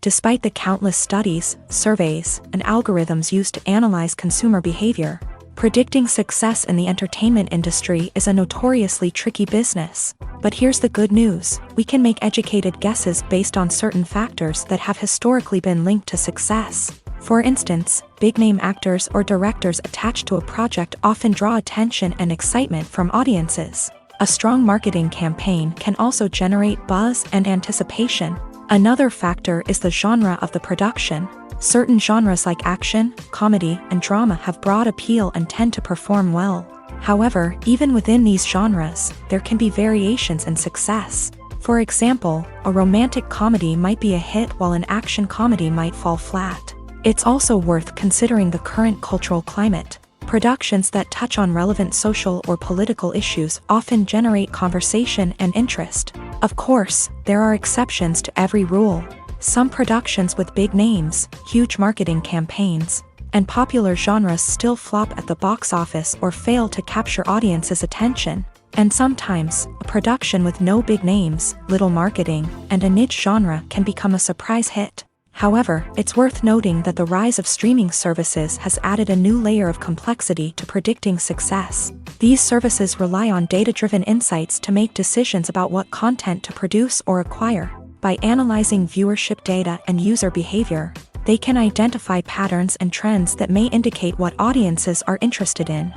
Despite the countless studies, surveys, and algorithms used to analyze consumer behavior, predicting success in the entertainment industry is a notoriously tricky business. But here's the good news: we can make educated guesses based on certain factors that have historically been linked to success. For instance, big-name actors or directors attached to a project often draw attention and excitement from audiences. A strong marketing campaign can also generate buzz and anticipation. Another factor is the genre of the production. Certain genres like action, comedy, and drama have broad appeal and tend to perform well. However, even within these genres, there can be variations in success. For example, a romantic comedy might be a hit while an action comedy might fall flat. It's also worth considering the current cultural climate. Productions that touch on relevant social or political issues often generate conversation and interest. Of course, there are exceptions to every rule. Some productions with big names, huge marketing campaigns, and popular genres still flop at the box office or fail to capture audiences' attention. And sometimes, a production with no big names, little marketing, and a niche genre can become a surprise hit. However, it's worth noting that the rise of streaming services has added a new layer of complexity to predicting success. These services rely on data-driven insights to make decisions about what content to produce or acquire. By analyzing viewership data and user behavior, they can identify patterns and trends that may indicate what audiences are interested in.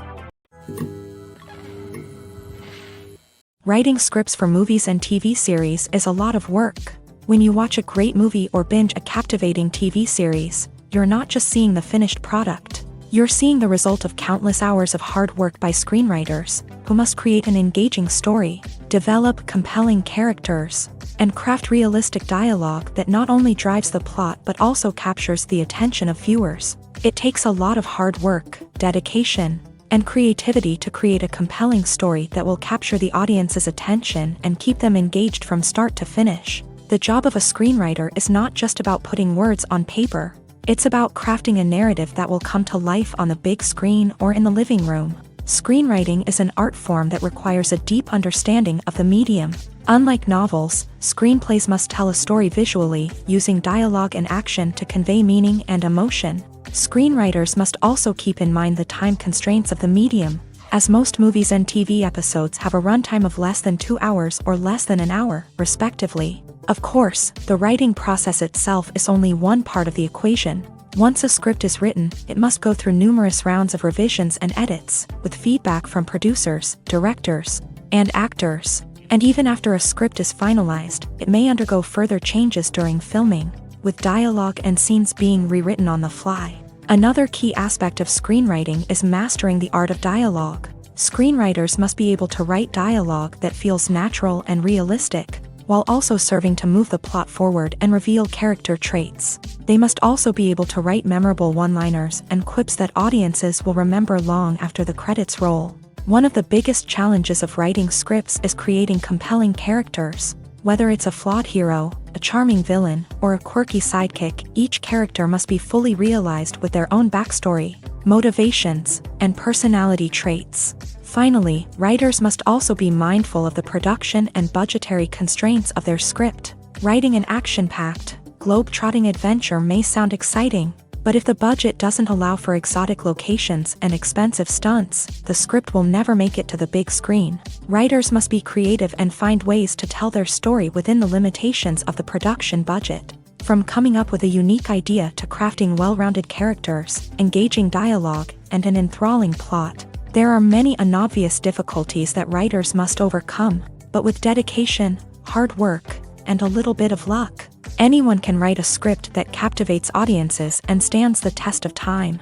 Writing scripts for movies and TV series is a lot of work. When you watch a great movie or binge a captivating TV series, you're not just seeing the finished product. You're seeing the result of countless hours of hard work by screenwriters, who must create an engaging story, develop compelling characters, and craft realistic dialogue that not only drives the plot but also captures the attention of viewers. It takes a lot of hard work, dedication, and creativity to create a compelling story that will capture the audience's attention and keep them engaged from start to finish. The job of a screenwriter is not just about putting words on paper. It's about crafting a narrative that will come to life on the big screen or in the living room. Screenwriting is an art form that requires a deep understanding of the medium. Unlike novels, screenplays must tell a story visually, using dialogue and action to convey meaning and emotion. Screenwriters must also keep in mind the time constraints of the medium, as most movies and TV episodes have a runtime of less than 2 hours or less than an hour, respectively. Of course, the writing process itself is only one part of the equation. Once a script is written, it must go through numerous rounds of revisions and edits, with feedback from producers, directors, and actors. And even after a script is finalized, it may undergo further changes during filming, with dialogue and scenes being rewritten on the fly. Another key aspect of screenwriting is mastering the art of dialogue. Screenwriters must be able to write dialogue that feels natural and realistic, while also serving to move the plot forward and reveal character traits. They must also be able to write memorable one-liners and quips that audiences will remember long after the credits roll. One of the biggest challenges of writing scripts is creating compelling characters. Whether it's a flawed hero, a charming villain, or a quirky sidekick, each character must be fully realized with their own backstory, motivations, and personality traits. Finally, writers must also be mindful of the production and budgetary constraints of their script. Writing an action-packed, globe-trotting adventure may sound exciting, but if the budget doesn't allow for exotic locations and expensive stunts, the script will never make it to the big screen. Writers must be creative and find ways to tell their story within the limitations of the production budget. From coming up with a unique idea to crafting well-rounded characters, engaging dialogue, and an enthralling plot, there are many unobvious difficulties that writers must overcome, but with dedication, hard work, and a little bit of luck, anyone can write a script that captivates audiences and stands the test of time.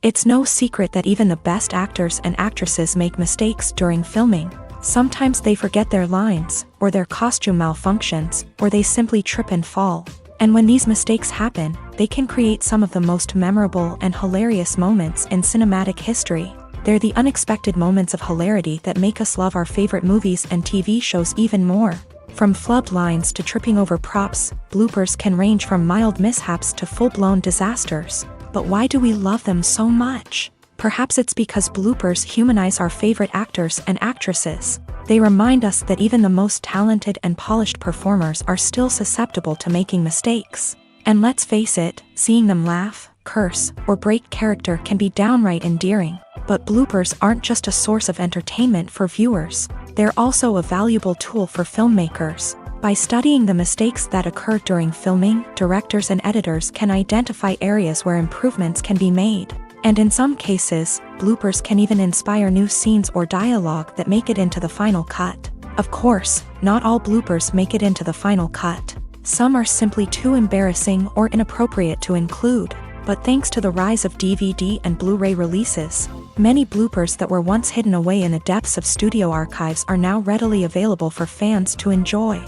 It's no secret that even the best actors and actresses make mistakes during filming. Sometimes they forget their lines, or their costume malfunctions, or they simply trip and fall. And when these mistakes happen, they can create some of the most memorable and hilarious moments in cinematic history. They're the unexpected moments of hilarity that make us love our favorite movies and TV shows even more. From flubbed lines to tripping over props, bloopers can range from mild mishaps to full-blown disasters. But why do we love them so much? Perhaps it's because bloopers humanize our favorite actors and actresses. They remind us that even the most talented and polished performers are still susceptible to making mistakes. And let's face it, seeing them laugh, curse, or break character can be downright endearing. But bloopers aren't just a source of entertainment for viewers. They're also a valuable tool for filmmakers. By studying the mistakes that occur during filming, directors and editors can identify areas where improvements can be made. And in some cases, bloopers can even inspire new scenes or dialogue that make it into the final cut. Of course, not all bloopers make it into the final cut. Some are simply too embarrassing or inappropriate to include. But thanks to the rise of DVD and Blu-ray releases, many bloopers that were once hidden away in the depths of studio archives are now readily available for fans to enjoy.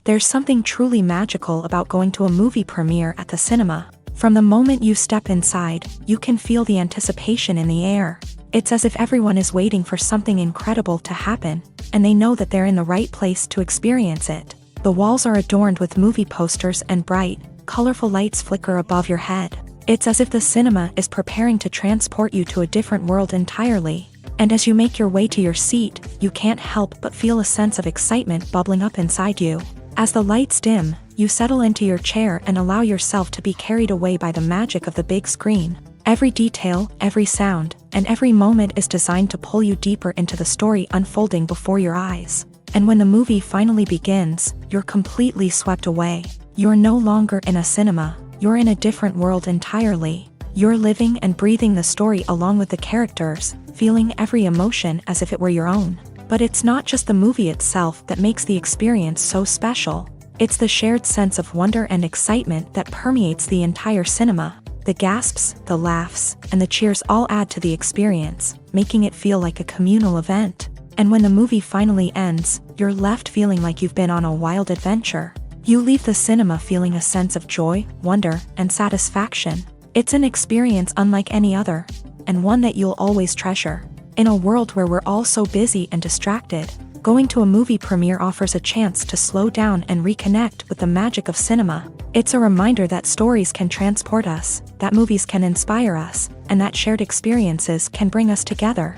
There's something truly magical about going to a movie premiere at the cinema. From the moment you step inside, you can feel the anticipation in the air. It's as if everyone is waiting for something incredible to happen, and they know that they're in the right place to experience it. The walls are adorned with movie posters and bright, colorful lights flicker above your head. It's as if the cinema is preparing to transport you to a different world entirely. And as you make your way to your seat, you can't help but feel a sense of excitement bubbling up inside you. As the lights dim, you settle into your chair and allow yourself to be carried away by the magic of the big screen. Every detail, every sound, and every moment is designed to pull you deeper into the story unfolding before your eyes. And when the movie finally begins, you're completely swept away. You're no longer in a cinema, you're in a different world entirely. You're living and breathing the story along with the characters, feeling every emotion as if it were your own. But it's not just the movie itself that makes the experience so special. It's the shared sense of wonder and excitement that permeates the entire cinema. The gasps, the laughs, and the cheers all add to the experience, making it feel like a communal event. And when the movie finally ends, you're left feeling like you've been on a wild adventure. You leave the cinema feeling a sense of joy, wonder, and satisfaction. It's an experience unlike any other, and one that you'll always treasure. In a world where we're all so busy and distracted, going to a movie premiere offers a chance to slow down and reconnect with the magic of cinema. It's a reminder that stories can transport us, that movies can inspire us, and that shared experiences can bring us together.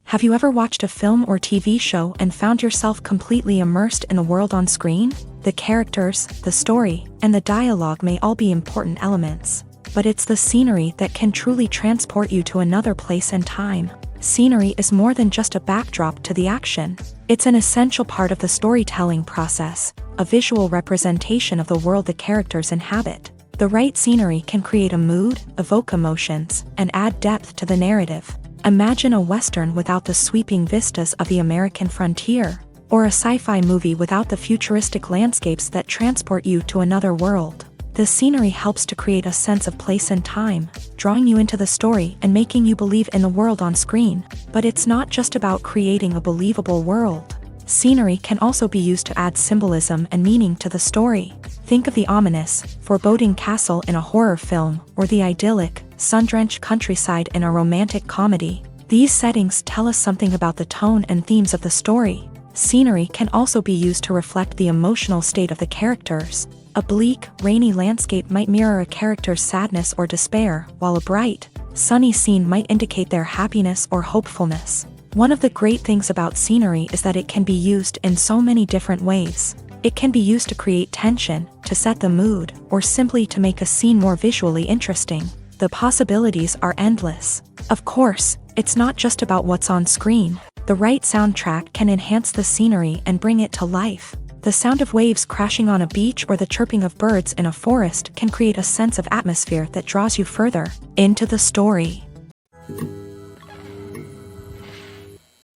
Have you ever watched a film or TV show and found yourself completely immersed in the world on screen? The characters, the story, and the dialogue may all be important elements, but it's the scenery that can truly transport you to another place and time. Scenery is more than just a backdrop to the action. It's an essential part of the storytelling process, a visual representation of the world the characters inhabit. The right scenery can create a mood, evoke emotions, and add depth to the narrative. Imagine a Western without the sweeping vistas of the American frontier, or a sci-fi movie without the futuristic landscapes that transport you to another world. The scenery helps to create a sense of place and time, drawing you into the story and making you believe in the world on screen. But it's not just about creating a believable world. Scenery can also be used to add symbolism and meaning to the story. Think of the ominous, foreboding castle in a horror film, or the idyllic, sun-drenched countryside in a romantic comedy. These settings tell us something about the tone and themes of the story. Scenery can also be used to reflect the emotional state of the characters. A bleak, rainy landscape might mirror a character's sadness or despair, while a bright, sunny scene might indicate their happiness or hopefulness. One of the great things about scenery is that it can be used in so many different ways. It can be used to create tension, to set the mood, or simply to make a scene more visually interesting. The possibilities are endless. Of course, it's not just about what's on screen. The right soundtrack can enhance the scenery and bring it to life. The sound of waves crashing on a beach or the chirping of birds in a forest can create a sense of atmosphere that draws you further into the story.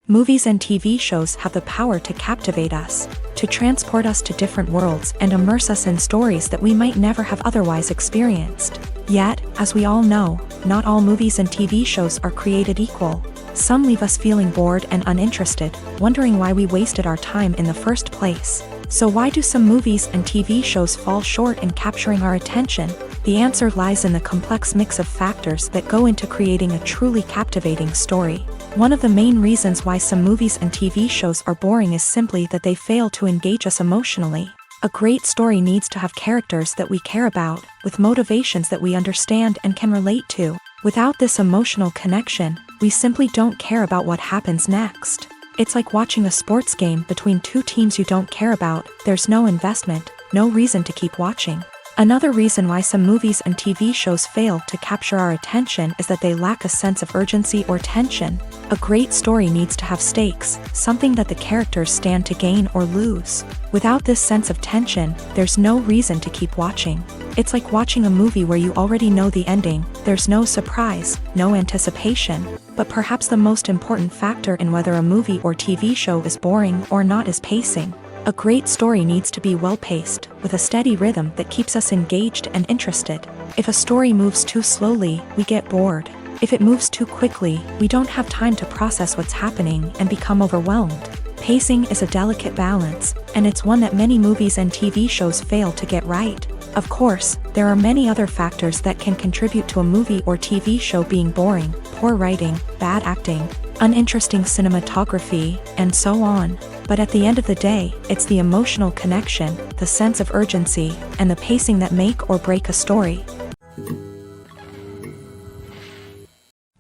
Movies and TV shows have the power to captivate us, to transport us to different worlds and immerse us in stories that we might never have otherwise experienced. Yet, as we all know, not all movies and TV shows are created equal. Some leave us feeling bored and uninterested, wondering why we wasted our time in the first place. So why do some movies and TV shows fall short in capturing our attention? The answer lies in the complex mix of factors that go into creating a truly captivating story. One of the main reasons why some movies and TV shows are boring is simply that they fail to engage us emotionally. A great story needs to have characters that we care about, with motivations that we understand and can relate to. Without this emotional connection, we simply don't care about what happens next. It's like watching a sports game between two teams you don't care about. There's no investment, no reason to keep watching. Another reason why some movies and TV shows fail to capture our attention is that they lack a sense of urgency or tension. A great story needs to have stakes, something that the characters stand to gain or lose. Without this sense of tension, there's no reason to keep watching. It's like watching a movie where you already know the ending, there's no surprise, no anticipation. But perhaps the most important factor in whether a movie or TV show is boring or not is pacing. A great story needs to be well-paced, with a steady rhythm that keeps us engaged and interested. If a story moves too slowly, we get bored. If it moves too quickly, we don't have time to process what's happening and become overwhelmed. Pacing is a delicate balance, and it's one that many movies and TV shows fail to get right. Of course, there are many other factors that can contribute to a movie or TV show being boring: poor writing, bad acting, uninteresting cinematography, and so on. But at the end of the day, it's the emotional connection, the sense of urgency, and the pacing that make or break a story.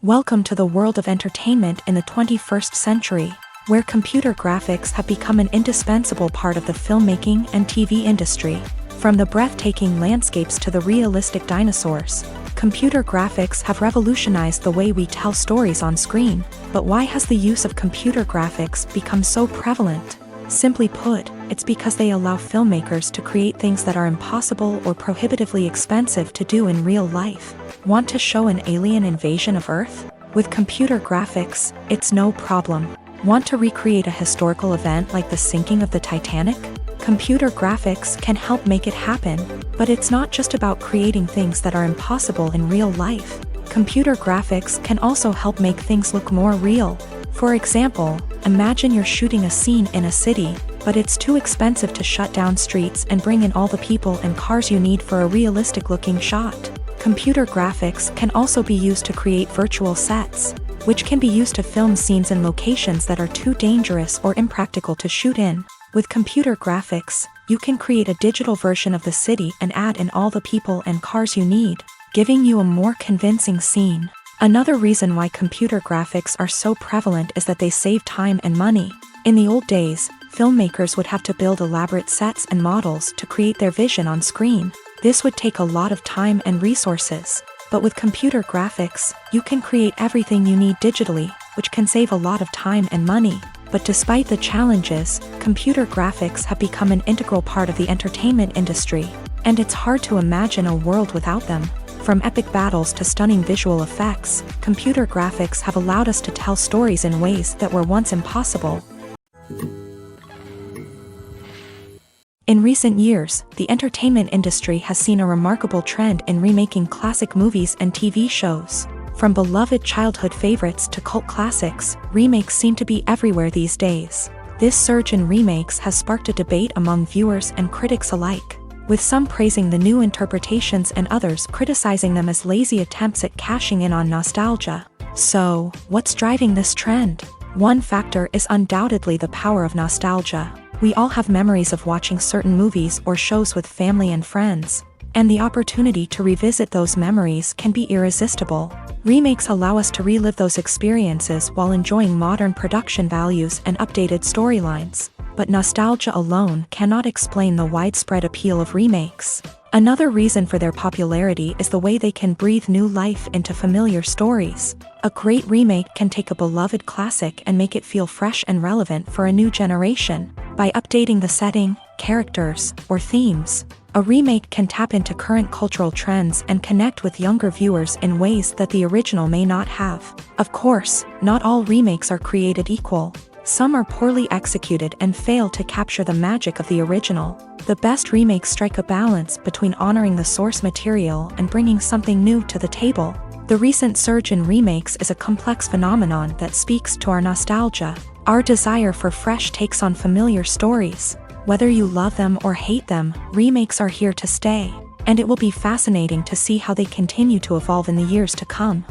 Welcome to the world of entertainment in the 21st century, where computer graphics have become an indispensable part of the filmmaking and TV industry. From the breathtaking landscapes to the realistic dinosaurs, computer graphics have revolutionized the way we tell stories on screen. But why has the use of computer graphics become so prevalent? Simply put, it's because they allow filmmakers to create things that are impossible or prohibitively expensive to do in real life. Want to show an alien invasion of Earth? With computer graphics, it's no problem. Want to recreate a historical event like the sinking of the Titanic? Computer graphics can help make it happen. But it's not just about creating things that are impossible in real life. Computer graphics can also help make things look more real. For example, imagine you're shooting a scene in a city, but it's too expensive to shut down streets and bring in all the people and cars you need for a realistic-looking shot. Computer graphics can also be used to create virtual sets, which can be used to film scenes in locations that are too dangerous or impractical to shoot in. With computer graphics, you can create a digital version of the city and add in all the people and cars you need, giving you a more convincing scene. Another reason why computer graphics are so prevalent is that they save time and money. In the old days, filmmakers would have to build elaborate sets and models to create their vision on screen. This would take a lot of time and resources. But with computer graphics, you can create everything you need digitally, which can save a lot of time and money. But despite the challenges, computer graphics have become an integral part of the entertainment industry, and it's hard to imagine a world without them. From epic battles to stunning visual effects, computer graphics have allowed us to tell stories in ways that were once impossible. In recent years, the entertainment industry has seen a remarkable trend in remaking classic movies and TV shows. From beloved childhood favorites to cult classics, remakes seem to be everywhere these days. This surge in remakes has sparked a debate among viewers and critics alike, with some praising the new interpretations and others criticizing them as lazy attempts at cashing in on nostalgia. So, what's driving this trend? One factor is undoubtedly the power of nostalgia. We all have memories of watching certain movies or shows with family and friends, and the opportunity to revisit those memories can be irresistible. Remakes allow us to relive those experiences while enjoying modern production values and updated storylines. But nostalgia alone cannot explain the widespread appeal of remakes. Another reason for their popularity is the way they can breathe new life into familiar stories. A great remake can take a beloved classic and make it feel fresh and relevant for a new generation. By updating the setting, characters, or themes, a remake can tap into current cultural trends and connect with younger viewers in ways that the original may not have. Of course, not all remakes are created equal. Some are poorly executed and fail to capture the magic of the original. The best remakes strike a balance between honoring the source material and bringing something new to the table. The recent surge in remakes is a complex phenomenon that speaks to our nostalgia, our desire for fresh takes on familiar stories. Whether you love them or hate them, remakes are here to stay, and it will be fascinating to see how they continue to evolve in the years to come.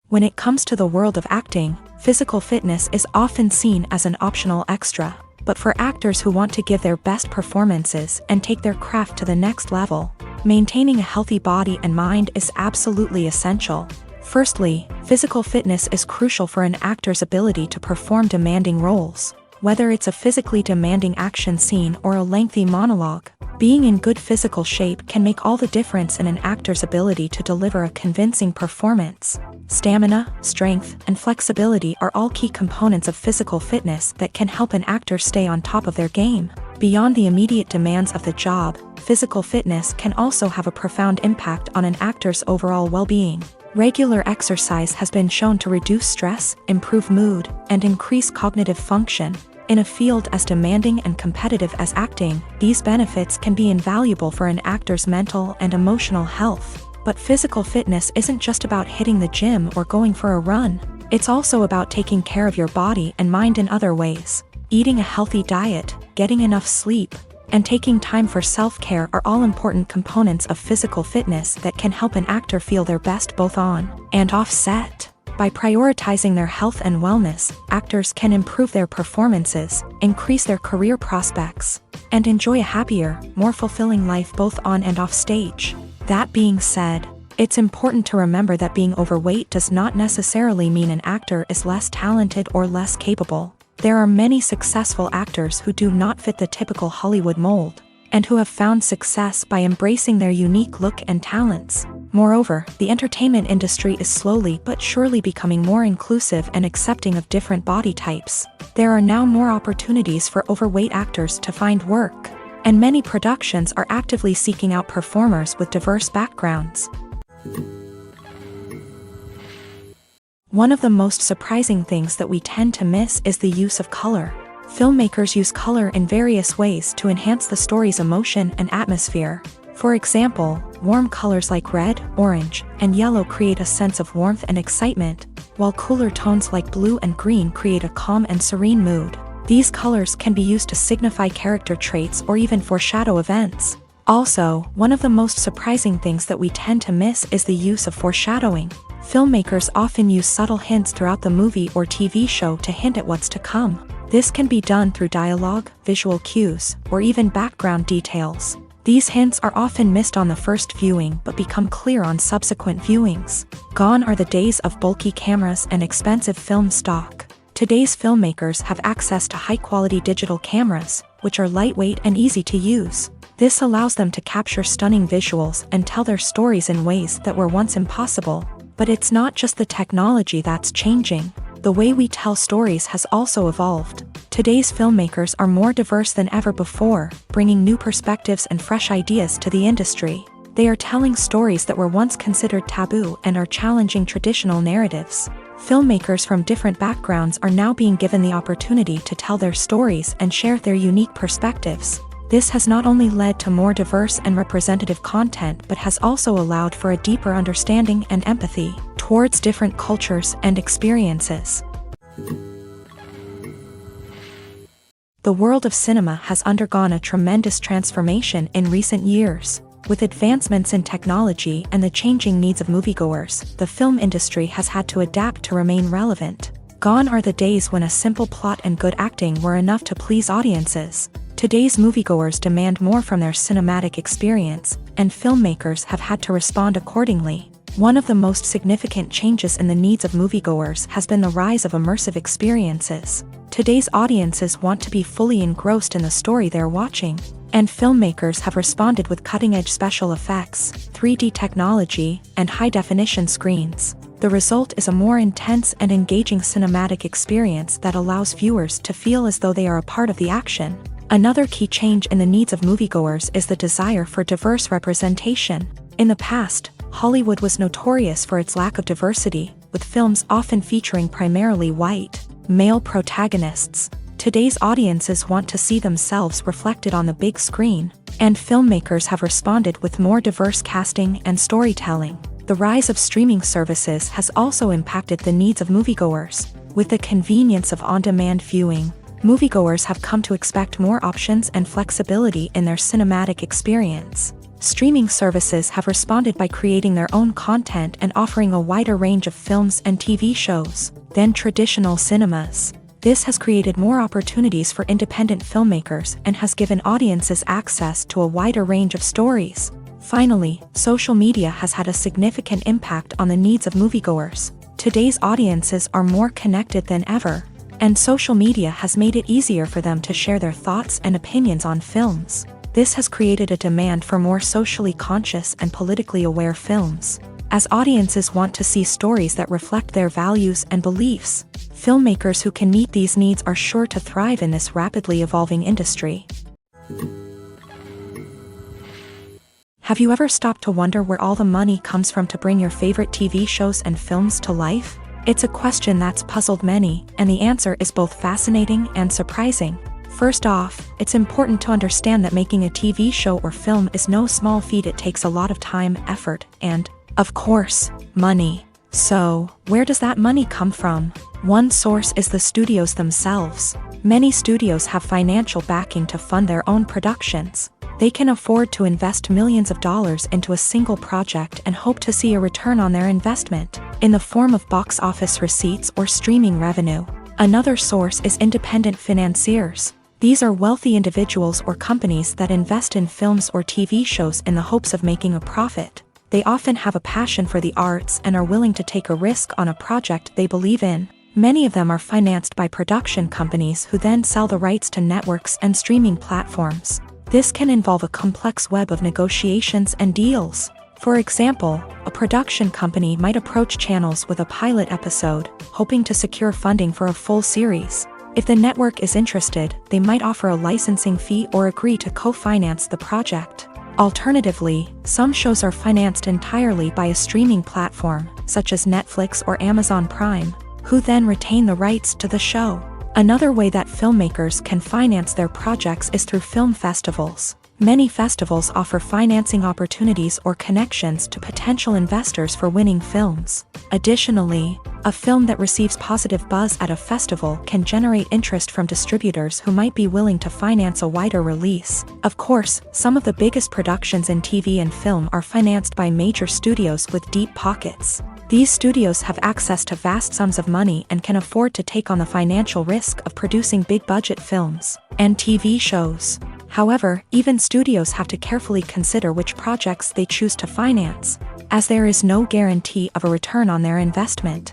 When it comes to the world of acting, physical fitness is often seen as an optional extra. But for actors who want to give their best performances and take their craft to the next level, maintaining a healthy body and mind is absolutely essential. Firstly, physical fitness is crucial for an actor's ability to perform demanding roles. Whether it's a physically demanding action scene or a lengthy monologue, being in good physical shape can make all the difference in an actor's ability to deliver a convincing performance. Stamina, strength, and flexibility are all key components of physical fitness that can help an actor stay on top of their game. Beyond the immediate demands of the job, physical fitness can also have a profound impact on an actor's overall well-being. Regular exercise has been shown to reduce stress, improve mood, and increase cognitive function. In a field as demanding and competitive as acting, these benefits can be invaluable for an actor's mental and emotional health. But physical fitness isn't just about hitting the gym or going for a run. It's also about taking care of your body and mind in other ways. Eating a healthy diet, getting enough sleep, and taking time for self-care are all important components of physical fitness that can help an actor feel their best both on and off set. By prioritizing their health and wellness, actors can improve their performances, increase their career prospects, and enjoy a happier, more fulfilling life both on and off stage. That being said, it's important to remember that being overweight does not necessarily mean an actor is less talented or less capable. There are many successful actors who do not fit the typical Hollywood mold, and who have found success by embracing their unique look and talents. Moreover, the entertainment industry is slowly but surely becoming more inclusive and accepting of different body types. There are now more opportunities for overweight actors to find work, and many productions are actively seeking out performers with diverse backgrounds. One of the most surprising things that we tend to miss is the use of color. Filmmakers use color in various ways to enhance the story's emotion and atmosphere. For example, warm colors like red, orange, and yellow create a sense of warmth and excitement, while cooler tones like blue and green create a calm and serene mood. These colors can be used to signify character traits or even foreshadow events. Also, one of the most surprising things that we tend to miss is the use of foreshadowing. Filmmakers often use subtle hints throughout the movie or TV show to hint at what's to come. This can be done through dialogue, visual cues, or even background details. These hints are often missed on the first viewing but become clear on subsequent viewings. Gone are the days of bulky cameras and expensive film stock. Today's filmmakers have access to high-quality digital cameras, which are lightweight and easy to use. This allows them to capture stunning visuals and tell their stories in ways that were once impossible. But it's not just the technology that's changing. The way we tell stories has also evolved. Today's filmmakers are more diverse than ever before, bringing new perspectives and fresh ideas to the industry. They are telling stories that were once considered taboo and are challenging traditional narratives. Filmmakers from different backgrounds are now being given the opportunity to tell their stories and share their unique perspectives. This has not only led to more diverse and representative content but has also allowed for a deeper understanding and empathy towards different cultures and experiences. The world of cinema has undergone a tremendous transformation in recent years. With advancements in technology and the changing needs of moviegoers, the film industry has had to adapt to remain relevant. Gone are the days when a simple plot and good acting were enough to please audiences. Today's moviegoers demand more from their cinematic experience, and filmmakers have had to respond accordingly. One of the most significant changes in the needs of moviegoers has been the rise of immersive experiences. Today's audiences want to be fully engrossed in the story they're watching, and filmmakers have responded with cutting-edge special effects, 3D technology, and high-definition screens. The result is a more intense and engaging cinematic experience that allows viewers to feel as though they are a part of the action. Another key change in the needs of moviegoers is the desire for diverse representation. In the past, Hollywood was notorious for its lack of diversity, with films often featuring primarily white, male protagonists. Today's audiences want to see themselves reflected on the big screen, and filmmakers have responded with more diverse casting and storytelling. The rise of streaming services has also impacted the needs of moviegoers. With the convenience of on-demand viewing, moviegoers have come to expect more options and flexibility in their cinematic experience. Streaming services have responded by creating their own content and offering a wider range of films and TV shows than traditional cinemas. This has created more opportunities for independent filmmakers and has given audiences access to a wider range of stories. Finally, social media has had a significant impact on the needs of moviegoers. Today's audiences are more connected than ever. and social media has made it easier for them to share their thoughts and opinions on films. This has created a demand for more socially conscious and politically aware films. As audiences want to see stories that reflect their values and beliefs, filmmakers who can meet these needs are sure to thrive in this rapidly evolving industry. Have you ever stopped to wonder where all the money comes from to bring your favorite TV shows and films to life? It's a question that's puzzled many, and the answer is both fascinating and surprising. First off, it's important to understand that making a TV show or film is no small feat. It takes a lot of time, effort, and, of course, money. So, where does that money come from? One source is the studios themselves. Many studios have financial backing to fund their own productions. They can afford to invest millions of dollars into a single project and hope to see a return on their investment, in the form of box office receipts or streaming revenue. Another source is independent financiers. These are wealthy individuals or companies that invest in films or TV shows in the hopes of making a profit. They often have a passion for the arts and are willing to take a risk on a project they believe in. Many of them are financed by production companies who then sell the rights to networks and streaming platforms. This can involve a complex web of negotiations and deals. For example, a production company might approach channels with a pilot episode, hoping to secure funding for a full series. If the network is interested, they might offer a licensing fee or agree to co-finance the project. Alternatively, some shows are financed entirely by a streaming platform, such as Netflix or Amazon Prime, who then retain the rights to the show. Another way that filmmakers can finance their projects is through film festivals. Many festivals offer financing opportunities or connections to potential investors for winning films. Additionally, a film that receives positive buzz at a festival can generate interest from distributors who might be willing to finance a wider release. Of course, some of the biggest productions in TV and film are financed by major studios with deep pockets. These studios have access to vast sums of money and can afford to take on the financial risk of producing big-budget films and TV shows. However, even studios have to carefully consider which projects they choose to finance, as there is no guarantee of a return on their investment.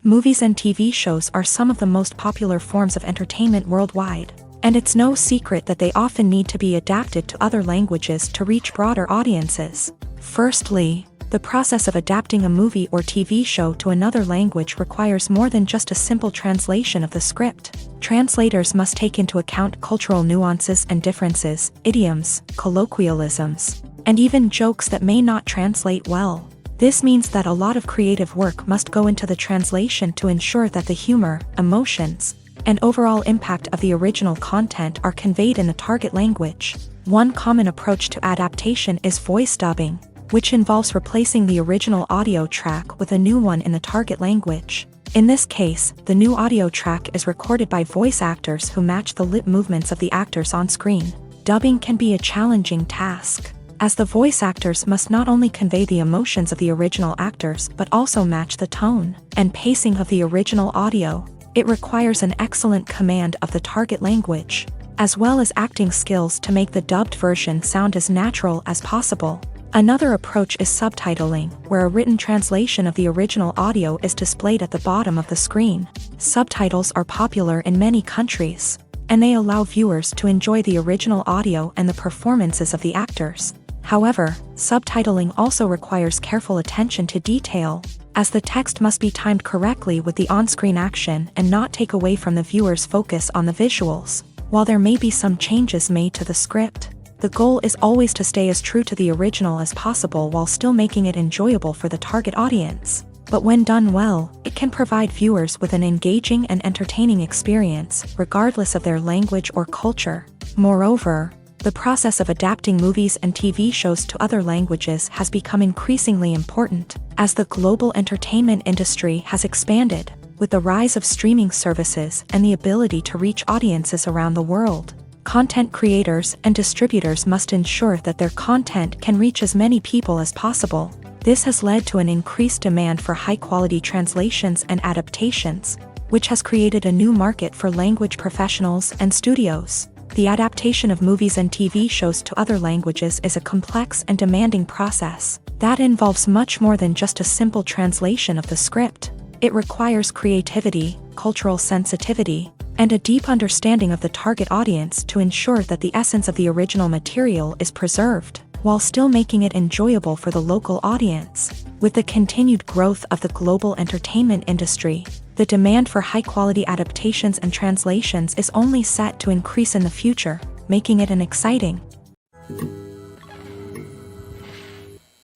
Movies and TV shows are some of the most popular forms of entertainment worldwide, and it's no secret that they often need to be adapted to other languages to reach broader audiences. Firstly, the process of adapting a movie or TV show to another language requires more than just a simple translation of the script. Translators must take into account cultural nuances and differences, idioms, colloquialisms, and even jokes that may not translate well. This means that a lot of creative work must go into the translation to ensure that the humor, emotions, and overall impact of the original content are conveyed in the target language. One common approach to adaptation is voice dubbing, which involves replacing the original audio track with a new one in the target language. In this case, the new audio track is recorded by voice actors who match the lip movements of the actors on screen. Dubbing can be a challenging task, as the voice actors must not only convey the emotions of the original actors but also match the tone and pacing of the original audio. It requires an excellent command of the target language, as well as acting skills to make the dubbed version sound as natural as possible. Another approach is subtitling, where a written translation of the original audio is displayed at the bottom of the screen. Subtitles are popular in many countries, and they allow viewers to enjoy the original audio and the performances of the actors. However, subtitling also requires careful attention to detail, as the text must be timed correctly with the on-screen action and not take away from the viewer's focus on the visuals. While there may be some changes made to the script, the goal is always to stay as true to the original as possible while still making it enjoyable for the target audience. But when done well, it can provide viewers with an engaging and entertaining experience, regardless of their language or culture. Moreover, the process of adapting movies and TV shows to other languages has become increasingly important, as the global entertainment industry has expanded, with the rise of streaming services and the ability to reach audiences around the world. Content creators and distributors must ensure that their content can reach as many people as possible. This has led to an increased demand for high-quality translations and adaptations, which has created a new market for language professionals and studios. The adaptation of movies and TV shows to other languages is a complex and demanding process that involves much more than just a simple translation of the script. It requires creativity, cultural sensitivity, and a deep understanding of the target audience to ensure that the essence of the original material is preserved, while still making it enjoyable for the local audience. With the continued growth of the global entertainment industry, the demand for high-quality adaptations and translations is only set to increase in the future, making it an exciting.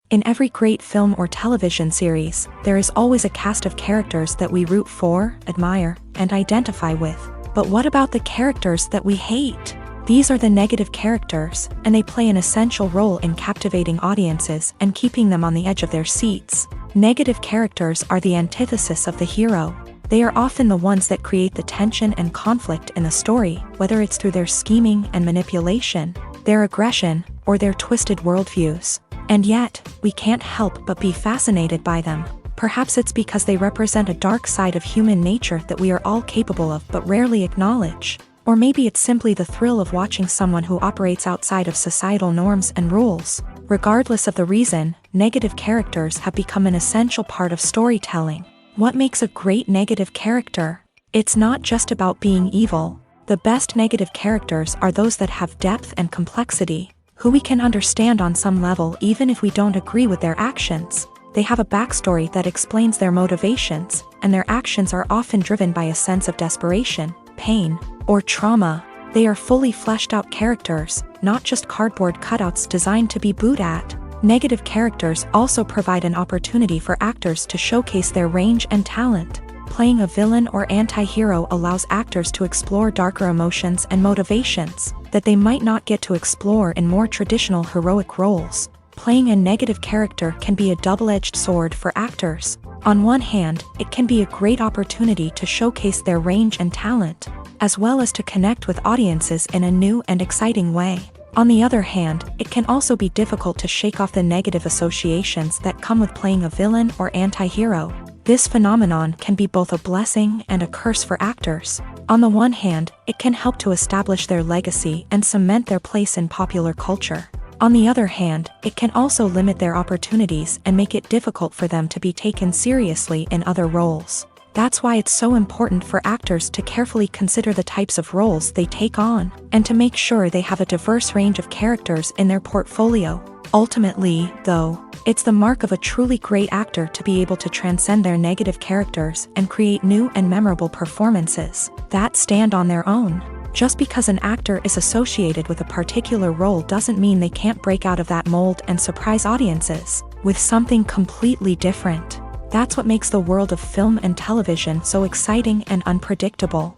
In every great film or television series, there is always a cast of characters that we root for, admire, and identify with. But what about the characters that we hate? These are the negative characters, and they play an essential role in captivating audiences and keeping them on the edge of their seats. Negative characters are the antithesis of the hero. They are often the ones that create the tension and conflict in the story, whether it's through their scheming and manipulation, their aggression, or their twisted worldviews. And yet, we can't help but be fascinated by them. Perhaps it's because they represent a dark side of human nature that we are all capable of but rarely acknowledge. Or maybe it's simply the thrill of watching someone who operates outside of societal norms and rules. Regardless of the reason, negative characters have become an essential part of storytelling. What makes a great negative character? It's not just about being evil. The best negative characters are those that have depth and complexity, who we can understand on some level even if we don't agree with their actions. They have a backstory that explains their motivations, and their actions are often driven by a sense of desperation, pain, or trauma. They are fully fleshed out characters, not just cardboard cutouts designed to be booed at. Negative characters also provide an opportunity for actors to showcase their range and talent. Playing a villain or anti-hero allows actors to explore darker emotions and motivations that they might not get to explore in more traditional heroic roles. Playing a negative character can be a double-edged sword for actors. On one hand, it can be a great opportunity to showcase their range and talent, as well as to connect with audiences in a new and exciting way. On the other hand, it can also be difficult to shake off the negative associations that come with playing a villain or anti-hero. This phenomenon can be both a blessing and a curse for actors. On the one hand, it can help to establish their legacy and cement their place in popular culture. On the other hand, it can also limit their opportunities and make it difficult for them to be taken seriously in other roles. That's why it's so important for actors to carefully consider the types of roles they take on, and to make sure they have a diverse range of characters in their portfolio. Ultimately, though, it's the mark of a truly great actor to be able to transcend their negative characters and create new and memorable performances that stand on their own. Just because an actor is associated with a particular role doesn't mean they can't break out of that mold and surprise audiences with something completely different. That's what makes the world of film and television so exciting and unpredictable.